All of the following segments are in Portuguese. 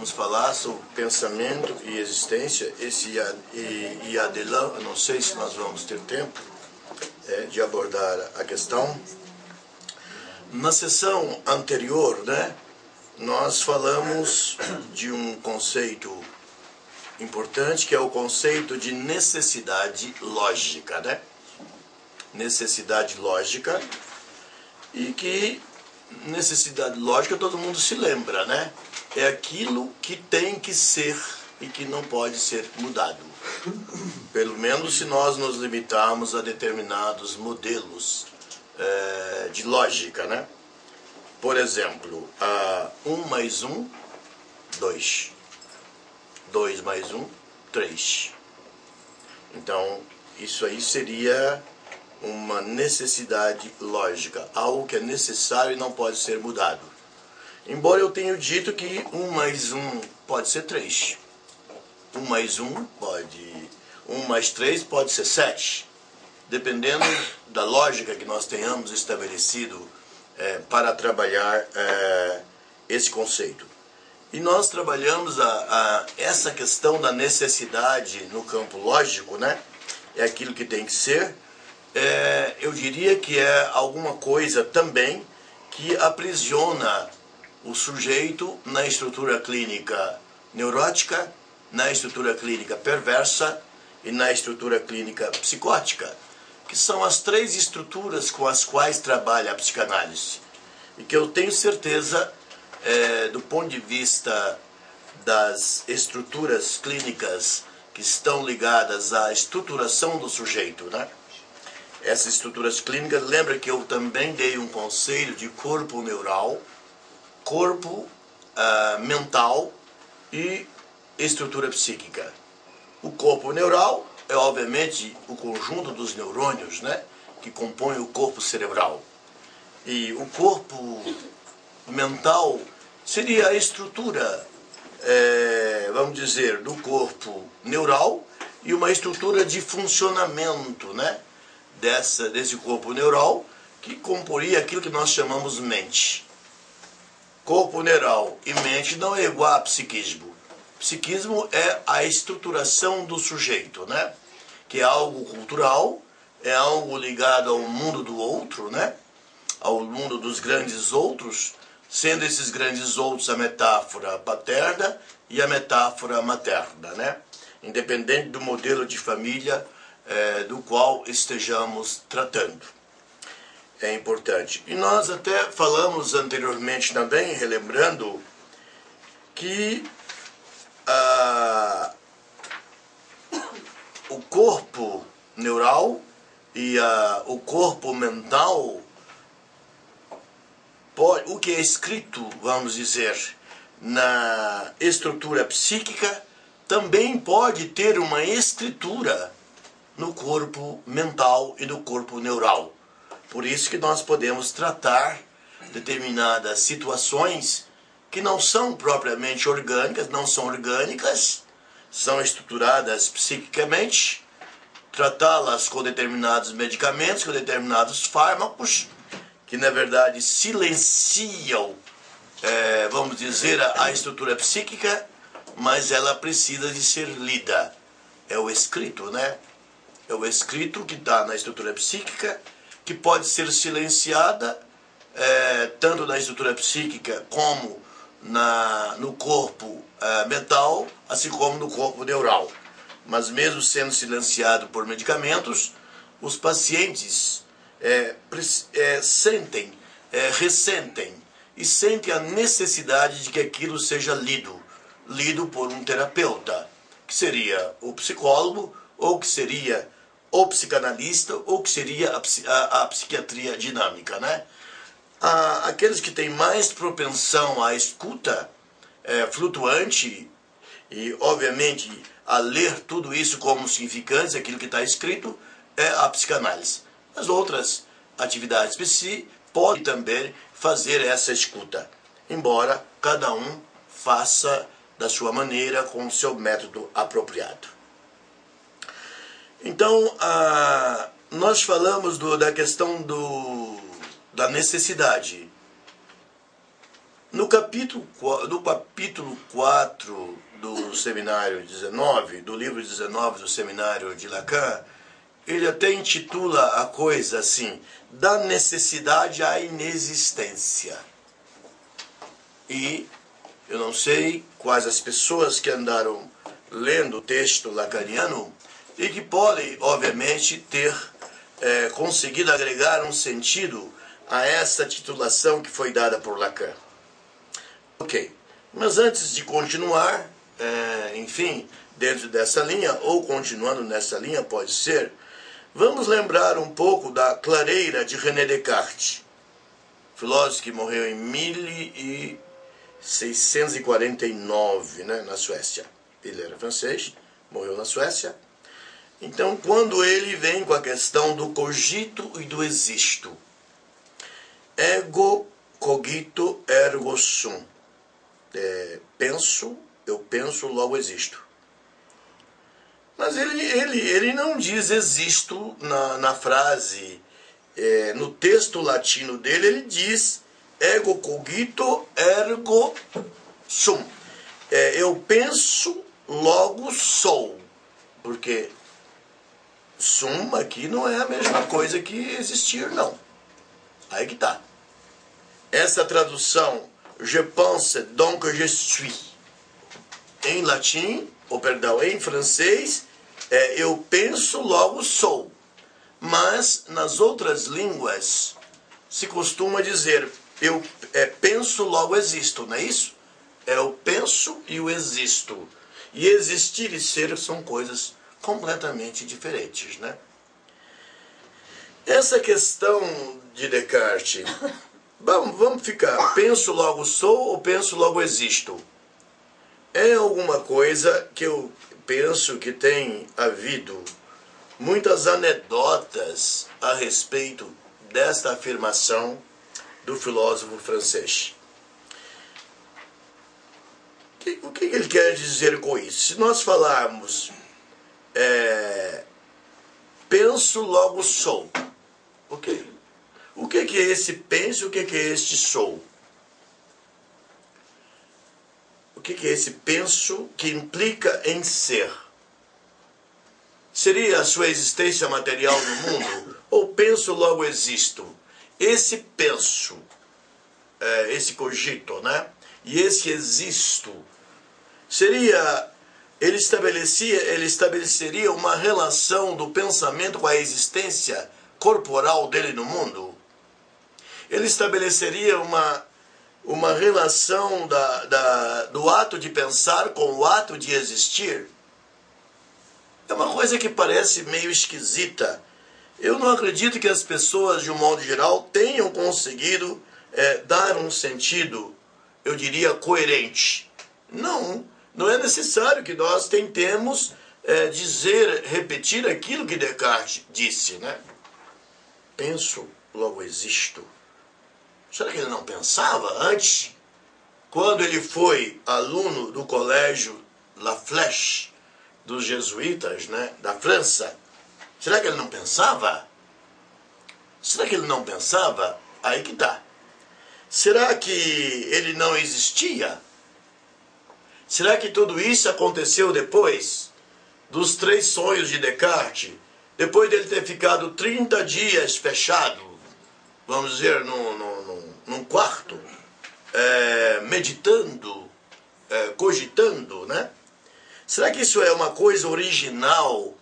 vamos falar sobre pensamento e existência. Esse Adelão, eu não sei se nós vamos ter tempo de abordar a questão. Na sessão anterior, nós falamos de um conceito importante, que é o conceito de necessidade lógica, Necessidade lógica, e que necessidade lógica todo mundo se lembra, É aquilo que tem que ser e que não pode ser mudado. Pelo menos se nós nos limitarmos a determinados modelos de lógica, Por exemplo, 1 mais 1, 2. 2 mais 1, 3. Então, isso aí seria uma necessidade lógica, algo que é necessário e não pode ser mudado. Embora eu tenha dito que 1 mais 1 pode ser 3. 1 mais 1 pode... 1 mais 3 pode ser 7. Dependendo da lógica que nós tenhamos estabelecido para trabalhar esse conceito. E nós trabalhamos essa questão da necessidade no campo lógico, É aquilo que tem que ser. Eu diria que é alguma coisa também que aprisiona o sujeito na estrutura clínica neurótica, na estrutura clínica perversa e na estrutura clínica psicótica, que são as três estruturas com as quais trabalha a psicanálise. E que eu tenho certeza, do ponto de vista das estruturas clínicas que estão ligadas à estruturação do sujeito, Essas estruturas clínicas, lembra que eu também dei um conceito de corpo neural, corpo mental e estrutura psíquica. O corpo neural é, obviamente, o conjunto dos neurônios, que compõem o corpo cerebral. E o corpo mental seria a estrutura, vamos dizer, do corpo neural e uma estrutura de funcionamento, desse corpo neural, que comporia aquilo que nós chamamos mente. Corpo neural e mente não é igual a psiquismo. Psiquismo é a estruturação do sujeito, Que é algo cultural, é algo ligado ao mundo do outro, Ao mundo dos grandes outros, sendo esses grandes outros a metáfora paterna e a metáfora materna, Independente do modelo de família do qual estejamos tratando. É importante. E nós até falamos anteriormente também, relembrando, que o corpo neural e o corpo mental, o que é escrito, vamos dizer, na estrutura psíquica, também pode ter uma escritura no corpo mental e no corpo neural. Por isso que nós podemos tratar determinadas situações que não são propriamente orgânicas, não são orgânicas, são estruturadas psiquicamente, tratá-las com determinados medicamentos, com determinados fármacos, que na verdade silenciam, vamos dizer, a estrutura psíquica, mas ela precisa de ser lida. É o escrito, É o escrito que está na estrutura psíquica, que pode ser silenciada, tanto na estrutura psíquica como no corpo mental, assim como no corpo neural. Mas mesmo sendo silenciado por medicamentos, os pacientes ressentem e sentem a necessidade de que aquilo seja lido por um terapeuta, que seria o psicólogo, ou que seria o psicanalista, ou que seria a psiquiatria dinâmica, Aqueles que têm mais propensão à escuta flutuante e, obviamente, a ler tudo isso como significante, aquilo que está escrito, é a psicanálise. As outras atividades psi podem também fazer essa escuta, embora cada um faça da sua maneira, com o seu método apropriado. Então, nós falamos da questão da necessidade. No capítulo 4 do seminário 19, do livro 19 do seminário de Lacan, ele até intitula a coisa assim, da necessidade à inexistência. E eu não sei quais as pessoas que andaram lendo o texto lacaniano e que podem, obviamente, ter conseguido agregar um sentido a essa titulação que foi dada por Lacan. Ok, mas antes de continuar, enfim, dentro dessa linha, ou continuando nessa linha, pode ser, vamos lembrar um pouco da clareira de René Descartes, filósofo que morreu em 1649, né, na Suécia. Ele era francês, morreu na Suécia. Então, quando ele vem com a questão do cogito e do existo, ego cogito ergo sum, eu penso, logo existo. Mas ele não diz existo na frase, no texto latino dele, ele diz ego cogito ergo sum. Eu penso, logo sou. Porque sum aqui não é a mesma coisa que existir, não. Aí que tá. Essa tradução, je pense donc je suis, em latim, em francês, eu penso, logo sou. Mas nas outras línguas se costuma dizer eu penso, logo existo, não é isso? Eu penso e o existo. E existir e ser são coisas completamente diferentes, né? Essa questão de Descartes, vamos ficar, penso, logo sou ou penso, logo existo? É alguma coisa que eu penso que tem havido muitas anedotas a respeito desta afirmação do filósofo francês. O que ele quer dizer com isso? Se nós falarmos penso, logo sou, ok. O que é esse penso e o que é este sou? O que é esse penso que implica em ser? Seria a sua existência material no mundo? Ou penso, logo existo? Esse penso, esse cogito, né? E esse existo, ele estabeleceria uma relação do pensamento com a existência corporal dele no mundo? Ele estabeleceria uma relação do ato de pensar com o ato de existir? É uma coisa que parece meio esquisita. Eu não acredito que as pessoas, de um modo geral, tenham conseguido dar um sentido, eu diria, coerente. Não é necessário que nós tentemos repetir aquilo que Descartes disse, né? Penso, logo existo. Será que ele não pensava antes? Quando ele foi aluno do colégio La Flèche, dos jesuítas, né, da França, será que ele não pensava? Será que ele não pensava? Aí que tá. Será que ele não existia? Será que tudo isso aconteceu depois dos 3 sonhos de Descartes? Depois dele ter ficado 30 dias fechado, vamos dizer, num quarto, meditando, cogitando, né? Será que isso é uma coisa original?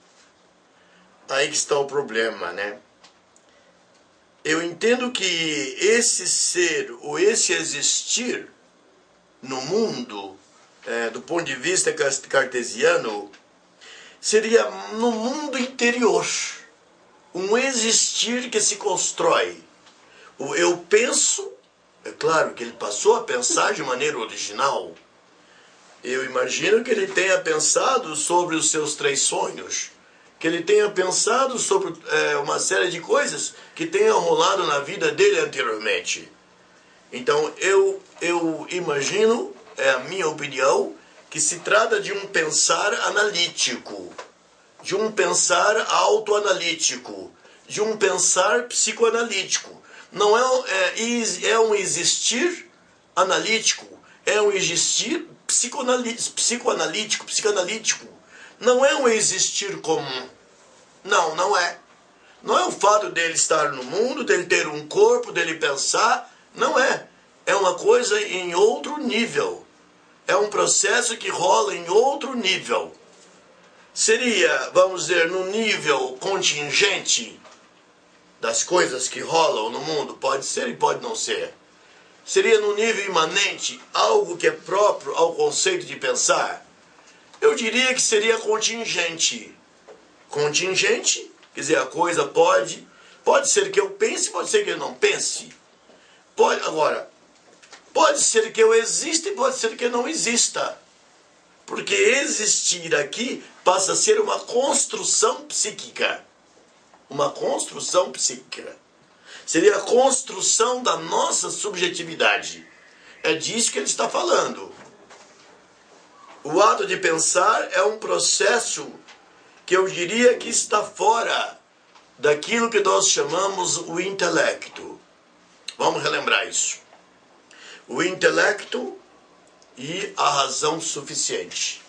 Aí que está o problema, né? Eu entendo que esse ser, ou esse existir no mundo, do ponto de vista cartesiano, seria no mundo interior. Um existir que se constrói. O eu penso, é claro que ele passou a pensar de maneira original. Eu imagino que ele tenha pensado sobre os seus 3 sonhos, que ele tenha pensado sobre uma série de coisas que tenham rolado na vida dele anteriormente. Então eu imagino, é a minha opinião, que se trata de um pensar analítico, de um pensar autoanalítico, de um pensar psicoanalítico. Não é um existir analítico, é um existir psicanalítico. Não é um existir comum. Não, não é. Não é o fato dele estar no mundo, dele ter um corpo, dele pensar. Não é. É uma coisa em outro nível. É um processo que rola em outro nível. Seria, vamos dizer, no nível contingente das coisas que rolam no mundo. Pode ser e pode não ser. Seria no nível imanente, algo que é próprio ao conceito de pensar? Eu diria que seria contingente. Contingente, quer dizer, a coisa pode ser que eu pense, pode ser que eu não pense. Agora, pode ser que eu exista e pode ser que eu não exista. Porque existir aqui passa a ser uma construção psíquica. Uma construção psíquica. Seria a construção da nossa subjetividade. É disso que ele está falando. O ato de pensar é um processo que eu diria que está fora daquilo que nós chamamos o intelecto. Vamos relembrar isso. O intelecto e a razão suficiente.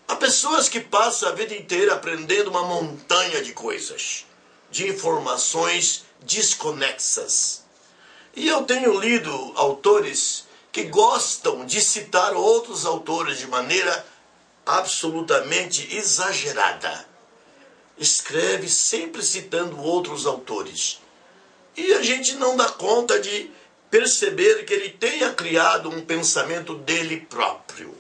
Há pessoas que passam a vida inteira aprendendo uma montanha de coisas, de informações desconexas. E eu tenho lido autores que gostam de citar outros autores de maneira absolutamente exagerada. Escreve sempre citando outros autores. E a gente não dá conta de perceber que ele tenha criado um pensamento dele próprio.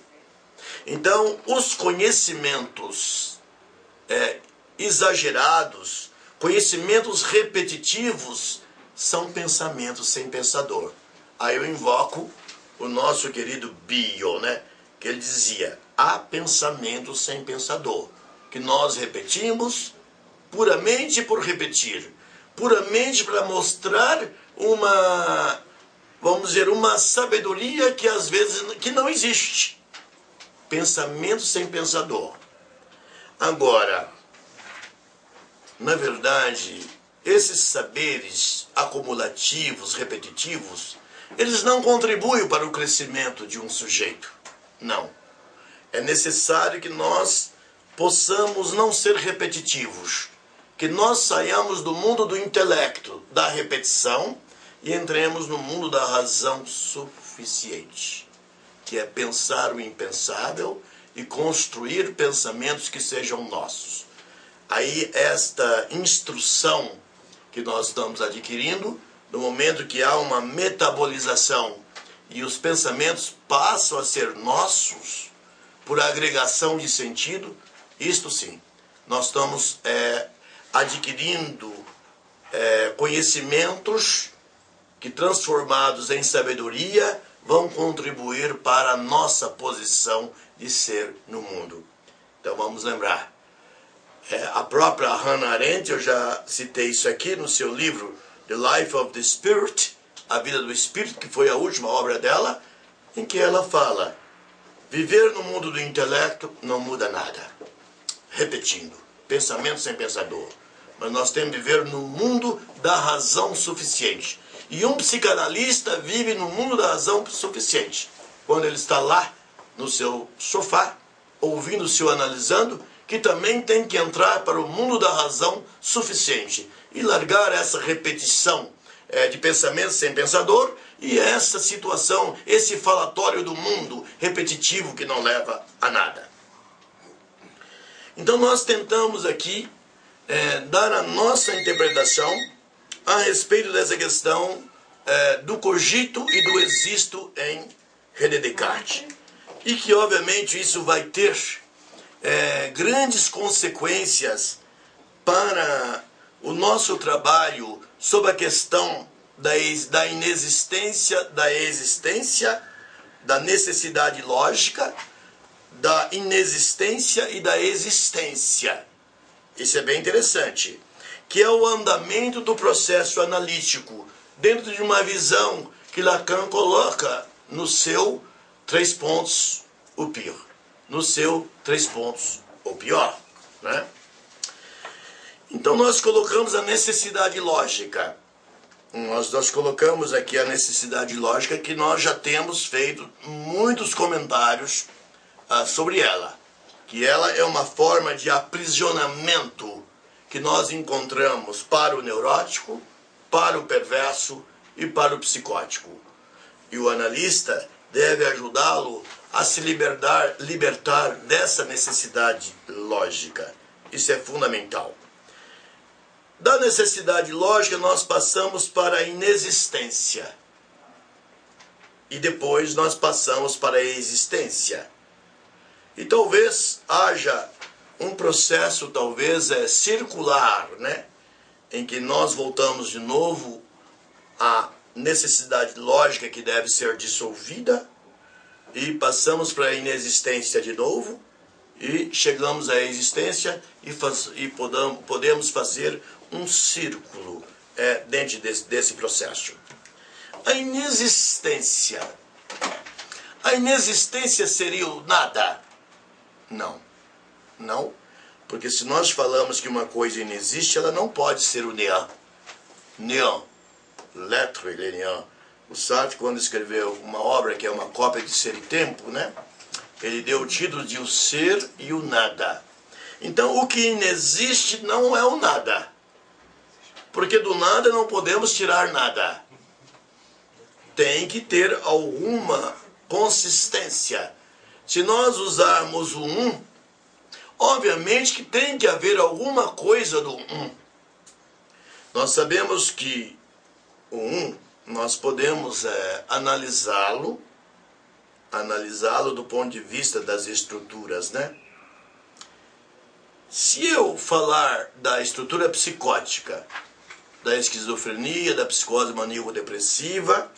Então, os conhecimentos exagerados, conhecimentos repetitivos, são pensamentos sem pensador. Aí eu invoco o nosso querido Bio, né? Que ele dizia, há pensamento sem pensador, que nós repetimos puramente por repetir, puramente para mostrar uma, vamos dizer, uma sabedoria que às vezes que não existe. Pensamento sem pensador. Agora, na verdade, esses saberes acumulativos, repetitivos, eles não contribuem para o crescimento de um sujeito. Não. É necessário que nós possamos não ser repetitivos, que nós saiamos do mundo do intelecto, da repetição, e entremos no mundo da razão suficiente, que é pensar o impensável e construir pensamentos que sejam nossos. Aí esta instrução que nós estamos adquirindo, no momento que há uma metabolização e os pensamentos passam a ser nossos por agregação de sentido, isto sim, nós estamos adquirindo conhecimentos que, transformados em sabedoria, vão contribuir para a nossa posição de ser no mundo. Então vamos lembrar. A própria Hannah Arendt, eu já citei isso aqui no seu livro The Life of the Spirit, A Vida do Espírito, que foi a última obra dela, em que ela fala, viver no mundo do intelecto não muda nada. Repetindo, pensamento sem pensador. Mas nós temos que viver no mundo da razão suficiente. E um psicanalista vive no mundo da razão suficiente. Quando ele está lá, no seu sofá, ouvindo o seu analisando, que também tem que entrar para o mundo da razão suficiente. E largar essa repetição de pensamento sem pensador e essa situação, esse falatório do mundo repetitivo que não leva a nada. Então nós tentamos aqui dar a nossa interpretação a respeito dessa questão do cogito e do existo em René Descartes. E que obviamente isso vai ter grandes consequências para o nosso trabalho sobre a questão da inexistência, da existência, da necessidade lógica, da inexistência e da existência. Isso é bem interessante. Que é o andamento do processo analítico, dentro de uma visão que Lacan coloca no seu 3 pontos, o pior. No seu 3 pontos, o pior. Né? Então nós colocamos a necessidade lógica. nós colocamos aqui a necessidade lógica, que nós já temos feito muitos comentários sobre ela. Que ela é uma forma de aprisionamento que nós encontramos para o neurótico, para o perverso e para o psicótico. E o analista deve ajudá-lo a se libertar dessa necessidade lógica. Isso é fundamental. Da necessidade lógica, nós passamos para a inexistência. E depois nós passamos para a existência. E talvez haja um processo, talvez, circular, né? Em que nós voltamos de novo à necessidade lógica que deve ser dissolvida e passamos para a inexistência de novo e chegamos à existência e podemos fazer um círculo dentro desse processo. A inexistência seria o nada? Não, porque se nós falamos que uma coisa inexiste, ela não pode ser o néant. Néant, l'être, ele é néant. O Sartre, quando escreveu uma obra que é uma cópia de Ser e Tempo, né? Ele deu o título de O Ser e o Nada. Então, o que inexiste não é o nada. Porque do nada não podemos tirar nada. Tem que ter alguma consistência. Se nós usarmos o obviamente que tem que haver alguma coisa do Nós sabemos que o nós podemos analisá-lo do ponto de vista das estruturas, né? Se eu falar da estrutura psicótica, da esquizofrenia, da psicose maníaco-depressiva,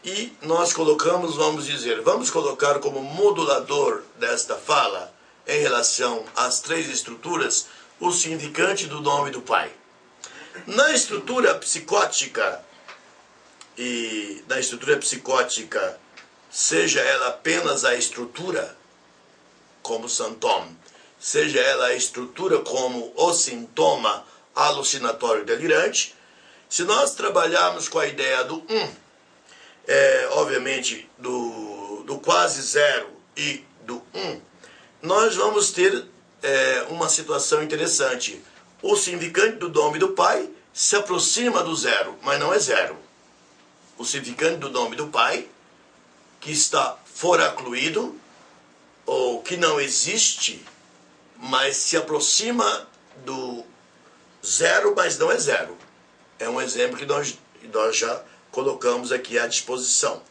e nós vamos colocar como modulador desta fala, em relação às três estruturas, o significante do nome do Pai. Na estrutura psicótica, seja ela apenas a estrutura, como sintoma, seja ela a estrutura como o sintoma alucinatório delirante, se nós trabalharmos com a ideia do obviamente do quase zero e do nós vamos ter uma situação interessante. O significante do nome do Pai se aproxima do zero, mas não é zero. O significante do nome do Pai, que está foracluído, ou que não existe, mas se aproxima do zero, mas não é zero. É um exemplo que nós já colocamos aqui à disposição,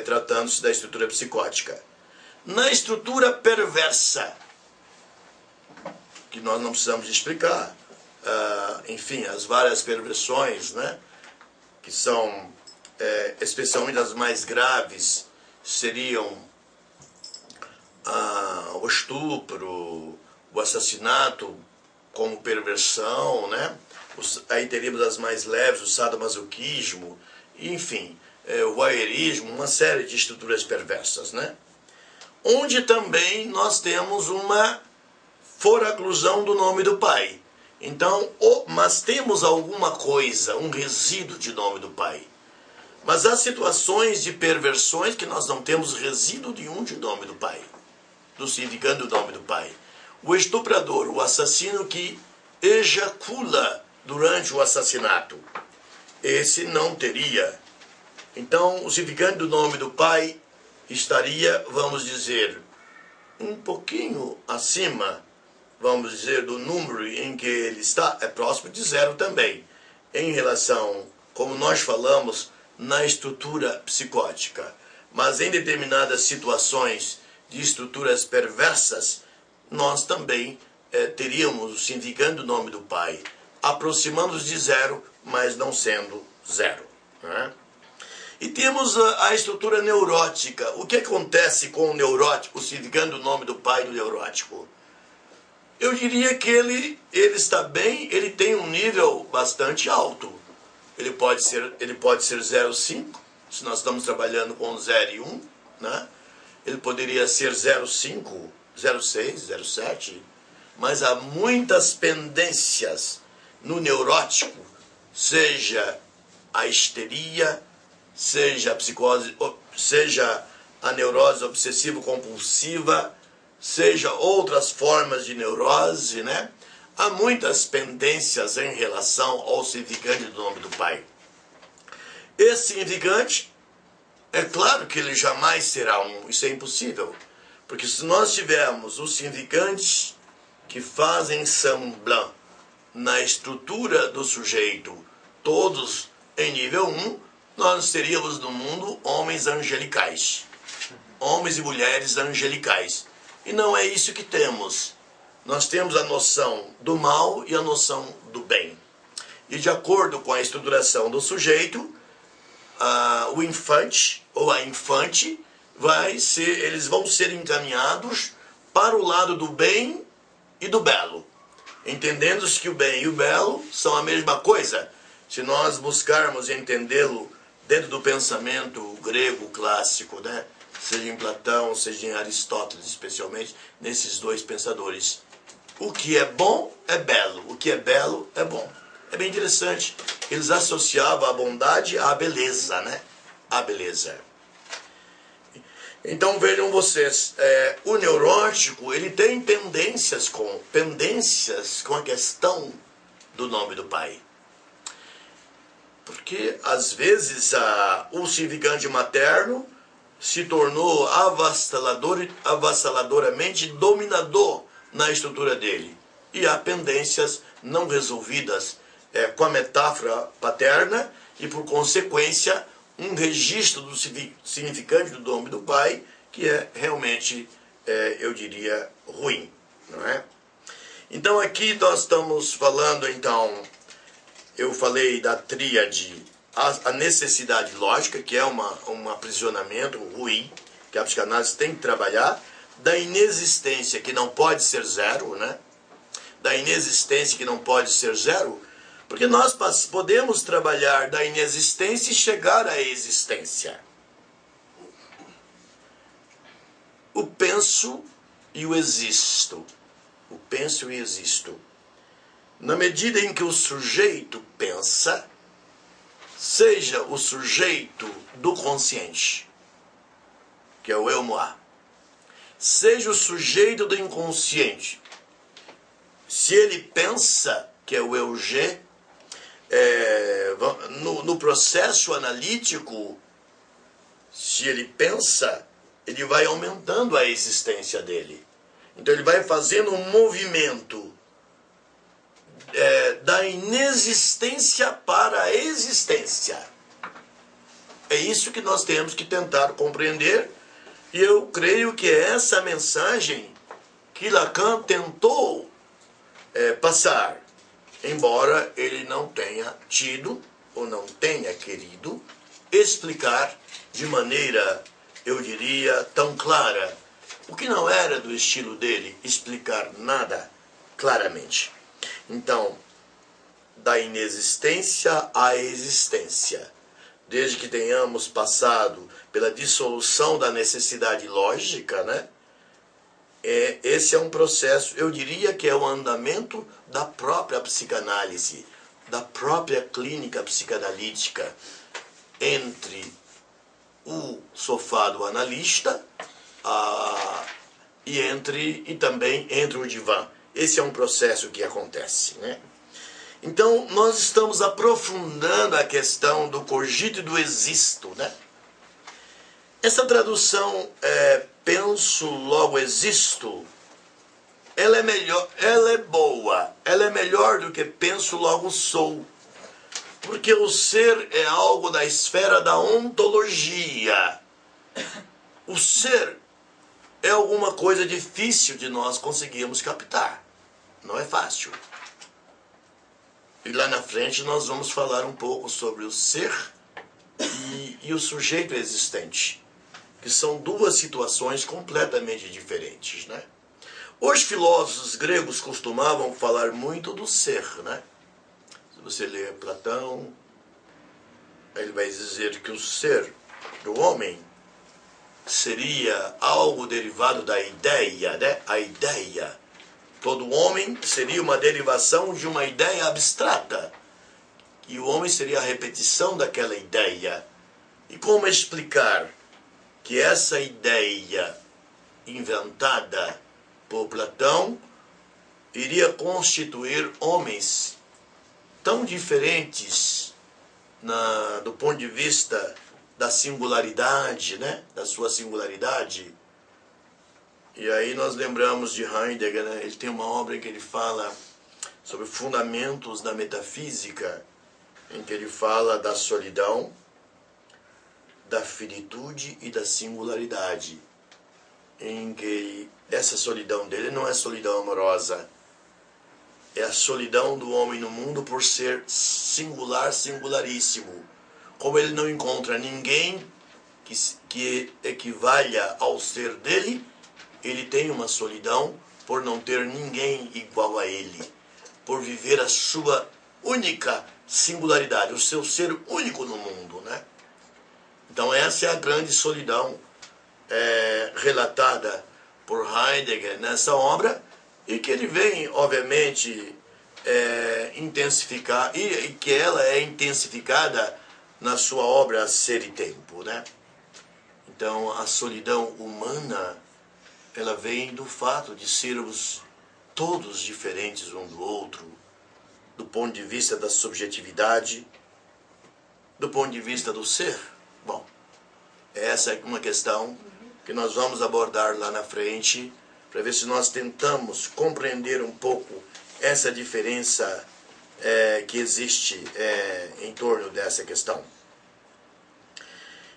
tratando-se da estrutura psicótica. Na estrutura perversa, que nós não precisamos explicar, enfim, as várias perversões, né, que são especialmente as mais graves, seriam o estupro, o assassinato como perversão, né? Aí teríamos as mais leves, o sadomasoquismo, enfim, o voyeurismo, uma série de estruturas perversas, né? Onde também nós temos uma foraclusão do nome do Pai. Então, mas temos alguma coisa, um resíduo de nome do Pai. Mas há situações de perversões que nós não temos resíduo nenhum de nome do Pai, do significado do nome do Pai. O estuprador, o assassino que ejacula durante o assassinato, esse não teria. Então, o significado do nome do Pai estaria, vamos dizer, um pouquinho acima, vamos dizer, do número em que ele está, é próximo de zero também, em relação, como nós falamos, na estrutura psicótica. Mas em determinadas situações de estruturas perversas, nós também teríamos o significado do nome do Pai, aproximando-nos de zero, mas não sendo zero, né? E temos a estrutura neurótica. O que acontece com o neurótico, significando o nome do Pai do neurótico? Eu diria que ele está bem, ele tem um nível bastante alto. Ele pode ser 0,5, se nós estamos trabalhando com 0 e 1, né? Ele poderia ser 0,5, 0,6, 0,7, mas há muitas pendências no neurótico seja a histeria, seja a psicose, seja a neurose obsessivo-compulsiva, seja outras formas de neurose, né? Há muitas pendências em relação ao significante do nome do Pai. Esse significante, é claro que ele jamais será um, isso é impossível, porque se nós tivermos os significantes que fazem semblant na estrutura do sujeito, todos em nível 1, nós teríamos no mundo homens angelicais, homens e mulheres angelicais. E não é isso que temos. Nós temos a noção do mal e a noção do bem. E de acordo com a estruturação do sujeito, o infante ou a infante eles vão ser encaminhados para o lado do bem e do belo, entendendo que o bem e o belo são a mesma coisa. Se nós buscarmos entendê-lo dentro do pensamento grego clássico, né? Seja em Platão, seja em Aristóteles, especialmente nesses dois pensadores, o que é bom é belo, o que é belo é bom. É bem interessante. Eles associavam a bondade à beleza, né? A beleza. Então vejam vocês, o neurótico ele tem pendências com a questão do nome do Pai. Porque às vezes o significante materno se tornou avassaladoramente dominador na estrutura dele. E há pendências não resolvidas com a metáfora paterna e, por consequência, um registro do significante do nome do Pai que é realmente, eu diria, ruim. Não é? Então aqui nós estamos falando, eu falei da tríade, a necessidade lógica, que é um aprisionamento ruim, que a psicanálise tem que trabalhar, da inexistência, que não pode ser zero, né? Da inexistência que não pode ser zero, porque nós podemos trabalhar da inexistência e chegar à existência. O penso e o existo. O penso e existo. Na medida em que o sujeito pensa, seja o sujeito do consciente, que é o eu-moi, seja o sujeito do inconsciente, se ele pensa, que é o eu-g, no processo analítico, se ele pensa, ele vai aumentando a existência dele. Então ele vai fazendo um movimento da inexistência para a existência. É isso que nós temos que tentar compreender, e eu creio que é essa mensagem que Lacan tentou passar, embora ele não tenha tido ou não tenha querido explicar de maneira, eu diria, tão clara, o que não era do estilo dele explicar nada claramente. Então, da inexistência à existência, desde que tenhamos passado pela dissolução da necessidade lógica, né? Esse é um processo, eu diria que é o andamento da própria psicanálise, da própria clínica psicanalítica, entre o sofá do analista e também entre o divã. Esse é um processo que acontece, né? Então, nós estamos aprofundando a questão do cogito e do existo, né? Essa tradução, penso, logo existo, ela é melhor, ela é boa, ela é melhor do que penso, logo sou. Porque o ser é algo da esfera da ontologia. O ser é alguma coisa difícil de nós conseguirmos captar. Não é fácil. E lá na frente nós vamos falar um pouco sobre o ser e o sujeito existente, que são duas situações completamente diferentes, né? Os filósofos gregos costumavam falar muito do ser, né? Se você ler Platão, ele vai dizer que o ser do homem seria algo derivado da ideia, né? A ideia. Todo homem seria uma derivação de uma ideia abstrata, que o homem seria a repetição daquela ideia. E como explicar que essa ideia inventada por Platão iria constituir homens tão diferentes do ponto de vista da singularidade, né? Da sua singularidade. E aí nós lembramos de Heidegger, né? Ele tem uma obra em que ele fala sobre fundamentos da metafísica, em que ele fala da solidão, da finitude e da singularidade, em que essa solidão dele não é solidão amorosa, é a solidão do homem no mundo por ser singular, singularíssimo. Como ele não encontra ninguém que equivalha ao ser dele, ele tem uma solidão por não ter ninguém igual a ele, por viver a sua única singularidade, o seu ser único no mundo, né? Então essa é a grande solidão relatada por Heidegger nessa obra, e que ele vem, obviamente, intensificar, e que ela é intensificada na sua obra Ser e Tempo, né? Então a solidão humana, ela vem do fato de sermos todos diferentes um do outro, do ponto de vista da subjetividade, do ponto de vista do ser. Bom, essa é uma questão que nós vamos abordar lá na frente, para ver se nós tentamos compreender um pouco essa diferença que existe em torno dessa questão.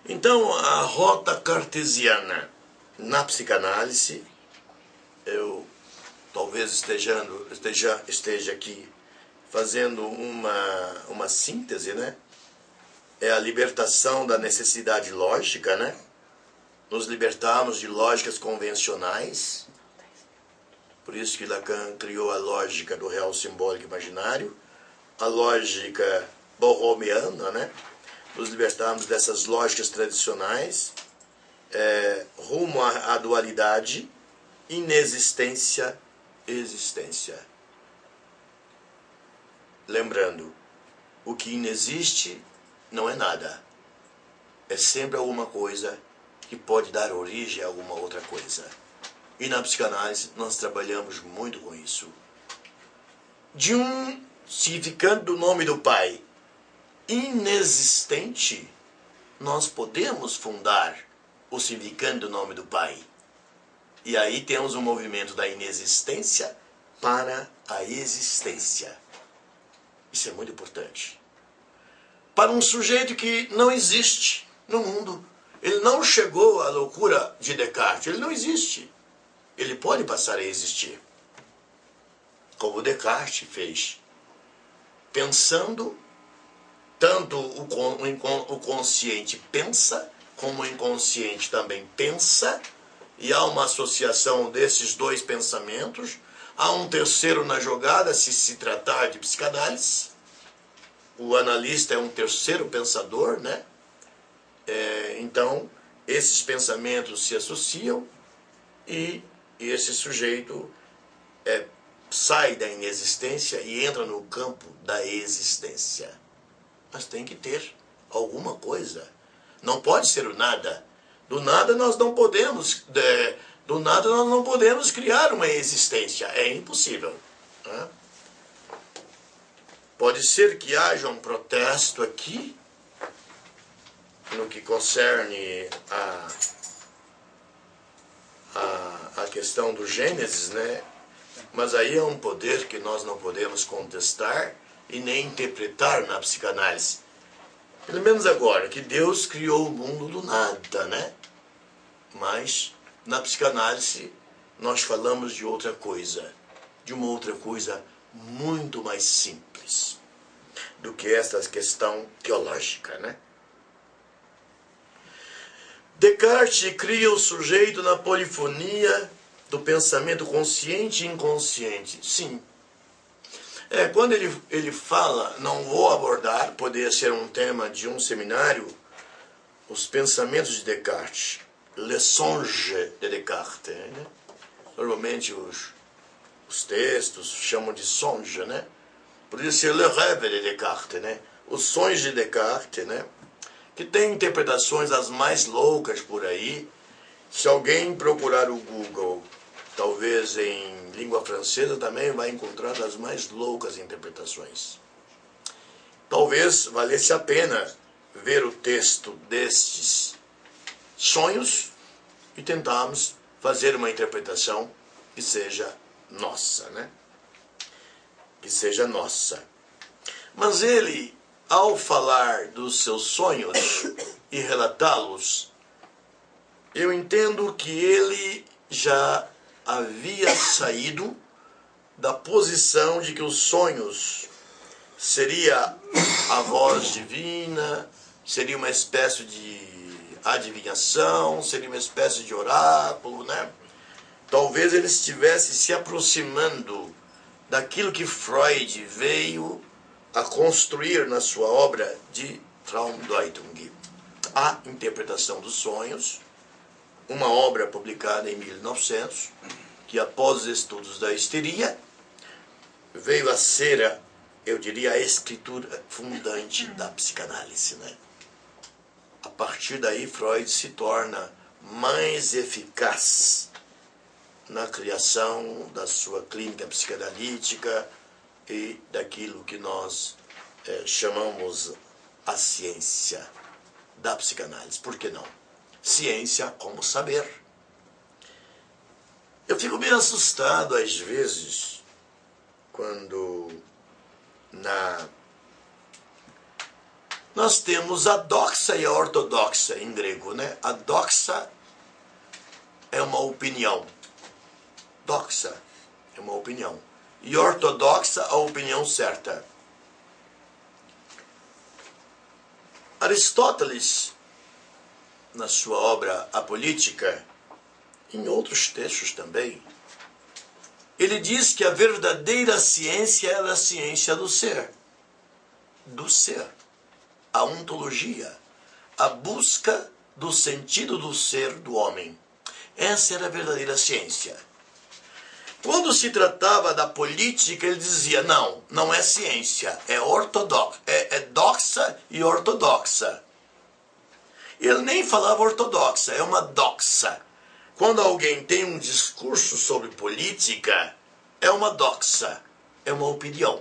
Então, a rota cartesiana na psicanálise, eu talvez esteja aqui fazendo uma síntese, né? É a libertação da necessidade lógica, né? Nos libertarmos de lógicas convencionais. Por isso que Lacan criou a lógica do real simbólico imaginário, a lógica borromeana, né? Nos libertarmos dessas lógicas tradicionais, rumo à dualidade, inexistência, existência. Lembrando, o que inexiste não é nada. É sempre alguma coisa que pode dar origem a alguma outra coisa. E na psicanálise nós trabalhamos muito com isso. De um significante do nome do Pai inexistente, nós podemos fundar o significante do nome do Pai. E aí temos um movimento da inexistência para a existência. Isso é muito importante. Para um sujeito que não existe no mundo, ele não chegou à loucura de Descartes, ele não existe. Ele pode passar a existir, como Descartes fez, pensando, tanto o consciente pensa, como o inconsciente também pensa, e há uma associação desses dois pensamentos. Há um terceiro na jogada, se tratar de psicanálise. O analista é um terceiro pensador, né? Então, esses pensamentos se associam e esse sujeito sai da inexistência e entra no campo da existência. Mas tem que ter alguma coisa. Não pode ser o nada. Do nada nós não podemos criar uma existência. É impossível. Né? Pode ser que haja um protesto aqui, no que concerne a questão do Gênesis, né? Mas aí é um poder que nós não podemos contestar e nem interpretar na psicanálise. Pelo menos agora, que Deus criou o mundo do nada, né? Mas na psicanálise nós falamos de outra coisa, de uma outra coisa muito mais simples do que essa questão teológica, né? Descartes cria o sujeito na polifonia do pensamento consciente e inconsciente. Sim. Quando ele fala, não vou abordar, poderia ser um tema de um seminário, os pensamentos de Descartes, les songes de Descartes. Né? Normalmente os textos chamam de songe, né? Poderia ser le rêve de Descartes, né? os sonhos de Descartes, né? Que tem interpretações as mais loucas por aí. Se alguém procurar o Google, talvez em língua francesa, também vai encontrar as mais loucas interpretações. Talvez valesse a pena ver o texto destes sonhos e tentarmos fazer uma interpretação que seja nossa, né? Que seja nossa. Mas ele, ao falar dos seus sonhos e relatá-los, eu entendo que ele já havia saído da posição de que os sonhos seria a voz divina, seria uma espécie de adivinhação, seria uma espécie de oráculo, né? Talvez ele estivesse se aproximando daquilo que Freud veio a construir na sua obra de Traumdeutung, a interpretação dos sonhos, uma obra publicada em 1900, que após os estudos da histeria, veio a ser, eu diria, a escritura fundante da psicanálise, né? A partir daí, Freud se torna mais eficaz na criação da sua clínica psicanalítica e daquilo que nós chamamos a ciência da psicanálise. Por que não? Ciência como saber. Eu fico meio assustado às vezes quando nós temos a doxa e a ortodoxa em grego, né? A doxa é uma opinião. Doxa é uma opinião. E ortodoxa, a opinião certa. Aristóteles, na sua obra A Política, em outros textos também, ele diz que a verdadeira ciência é a ciência do ser. Do ser. A ontologia. A busca do sentido do ser do homem. Essa era a verdadeira ciência. Quando se tratava da política, ele dizia, não, não é ciência, é ortodoxa, é doxa e ortodoxa. Ele nem falava ortodoxa, é uma doxa. Quando alguém tem um discurso sobre política, é uma doxa, é uma opinião.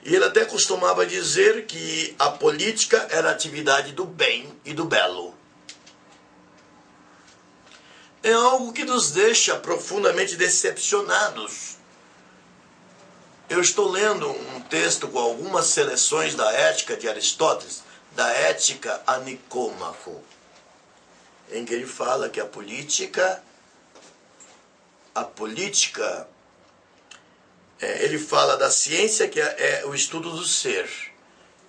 E ele até costumava dizer que a política era a atividade do bem e do belo. É algo que nos deixa profundamente decepcionados. Eu estou lendo um texto com algumas seleções da Ética de Aristóteles, da Ética a Nicômaco, em que ele fala que a política, ele fala da ciência, que é o estudo do ser,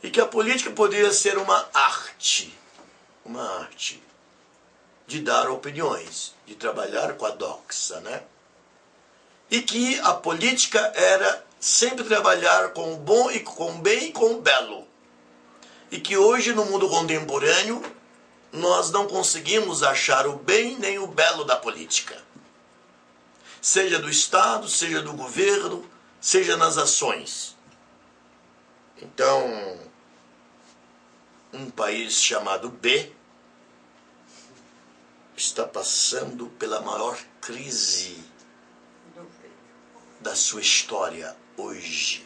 e que a política poderia ser uma arte de dar opiniões, de trabalhar com a doxa, né? E que a política era sempre trabalhar com o bom e com o bem e com o belo. E que hoje, no mundo contemporâneo, nós não conseguimos achar o bem nem o belo da política. Seja do Estado, seja do governo, seja nas ações. Então, um país chamado B está passando pela maior crise da sua história hoje,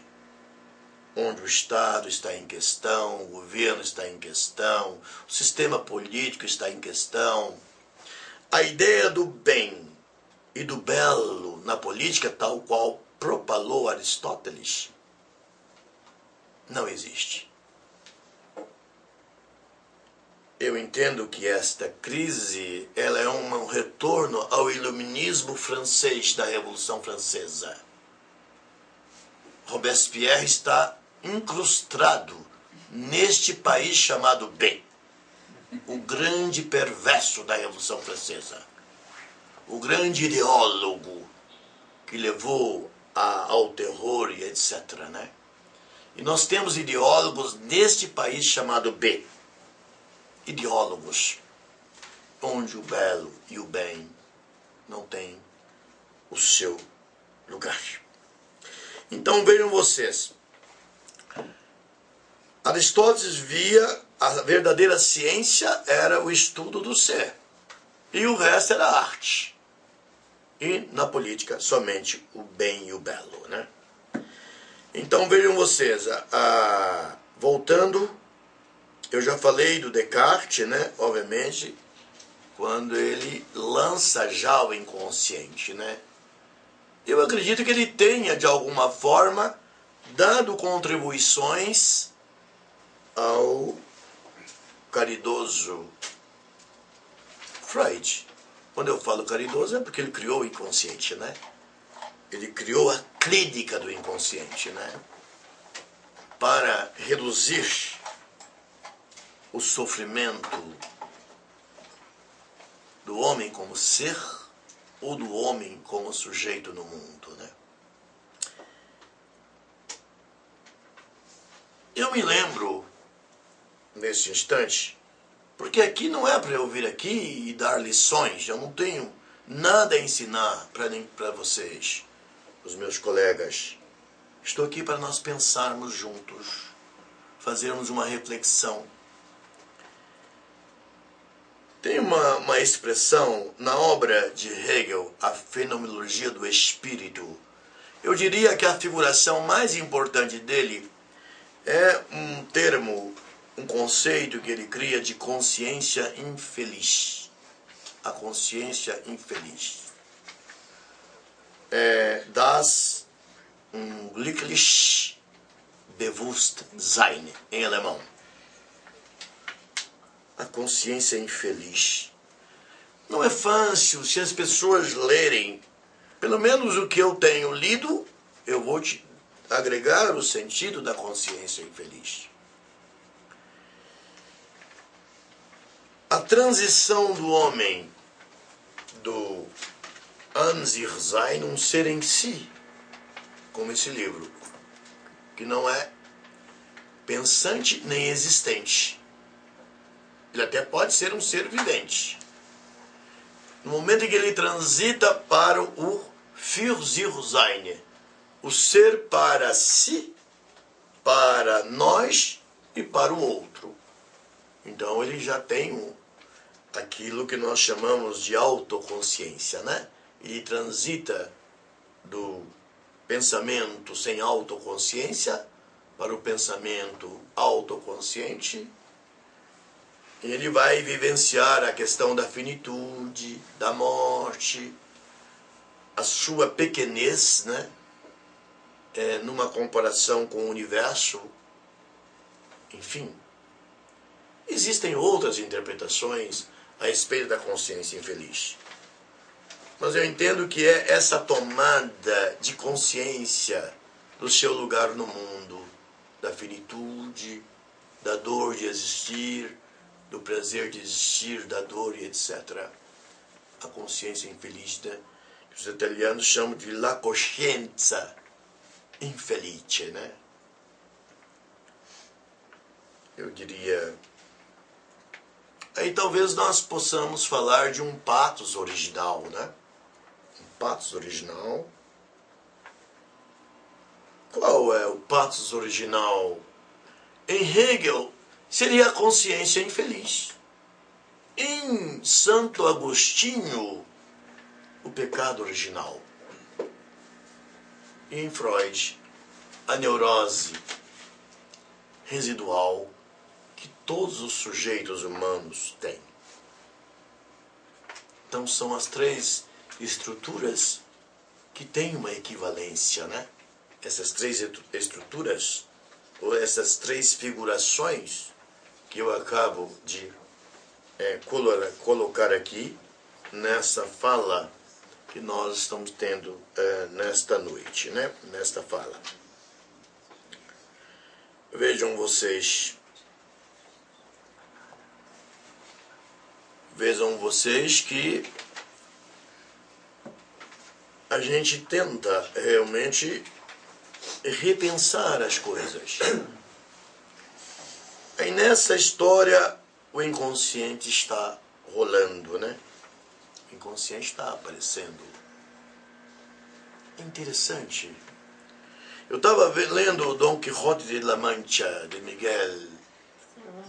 onde o Estado está em questão, o governo está em questão, o sistema político está em questão. A ideia do bem e do belo na política, tal qual propalou Aristóteles, não existe. Eu entendo que esta crise ela é um retorno ao iluminismo francês da Revolução Francesa. Robespierre está incrustado neste país chamado B, o grande perverso da Revolução Francesa, o grande ideólogo que levou ao terror e etc., né? E nós temos ideólogos neste país chamado B, ideólogos onde o belo e o bem não têm o seu lugar. Então vejam vocês, Aristóteles via a verdadeira ciência era o estudo do ser. E o resto era arte. E na política, somente o bem e o belo, né? Então vejam vocês, voltando, eu já falei do Descartes, né? Obviamente, quando ele lança já o inconsciente, né? Eu acredito que ele tenha, de alguma forma, dado contribuições ao caridoso Freud. Quando eu falo caridoso é porque ele criou o inconsciente, né? Ele criou a clínica do inconsciente, né? Para reduzir o sofrimento do homem como ser ou do homem como sujeito no mundo, né? Eu me lembro, nesse instante, porque aqui não é para eu vir aqui e dar lições, eu não tenho nada a ensinar para vocês, os meus colegas. Estou aqui para nós pensarmos juntos, fazermos uma reflexão. Tem uma expressão na obra de Hegel, a fenomenologia do espírito. Eu diria que a figuração mais importante dele é um termo, um conceito que ele cria de consciência infeliz. A consciência infeliz. Das glücklich Bewusstsein, em alemão. A consciência infeliz. Não é fácil, se as pessoas lerem, pelo menos o que eu tenho lido, eu vou te agregar o sentido da consciência infeliz. A transição do homem do An sich sein, um ser em si, como esse livro, que não é pensante nem existente. Ele até pode ser um ser vivente. No momento em que ele transita para o Für sich sein, o ser para si, para nós e para o outro. Então ele já tem aquilo que nós chamamos de autoconsciência, né? Ele transita do pensamento sem autoconsciência para o pensamento autoconsciente. E ele vai vivenciar a questão da finitude, da morte, a sua pequenez, né? Numa comparação com o universo. Enfim, existem outras interpretações a respeito da consciência infeliz. Mas eu entendo que é essa tomada de consciência do seu lugar no mundo, da finitude, da dor de existir, do prazer de existir, da dor e etc. A consciência infeliz, né? Que os italianos chamam de la coscienza infelice, né? Eu diria... Aí talvez nós possamos falar de um pathos original, né? Um pathos original. Qual é o pathos original? Em Hegel, seria a consciência infeliz. Em Santo Agostinho, o pecado original. E em Freud, a neurose residual que todos os sujeitos humanos têm. Então são as três estruturas que têm uma equivalência, né? Essas três estruturas, ou essas três figurações que eu acabo de colocar aqui nessa fala que nós estamos tendo nesta noite, né? Nesta fala. Vejam vocês que a gente tenta realmente repensar as coisas. Aí nessa história o inconsciente está rolando, né? O inconsciente está aparecendo. É interessante. Eu estava lendo o Dom Quixote de la Mancha, de Miguel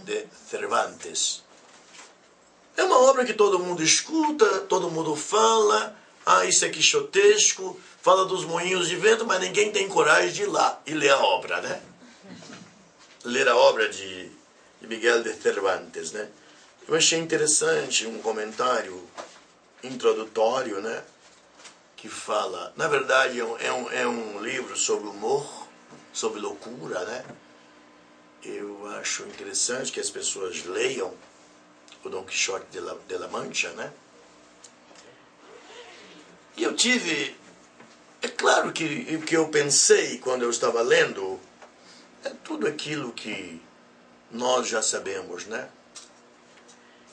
de Cervantes. É uma obra que todo mundo escuta, todo mundo fala, isso é quixotesco, fala dos moinhos de vento, mas ninguém tem coragem de ir lá e ler a obra, né? Ler a obra de Miguel de Cervantes, né? Eu achei interessante um comentário introdutório, né? Que fala, na verdade é um livro sobre humor, sobre loucura, né? Eu acho interessante que as pessoas leiam o Dom Quixote de la Mancha, né? E eu tive, é claro que o que eu pensei quando eu estava lendo é tudo aquilo que nós já sabemos, né?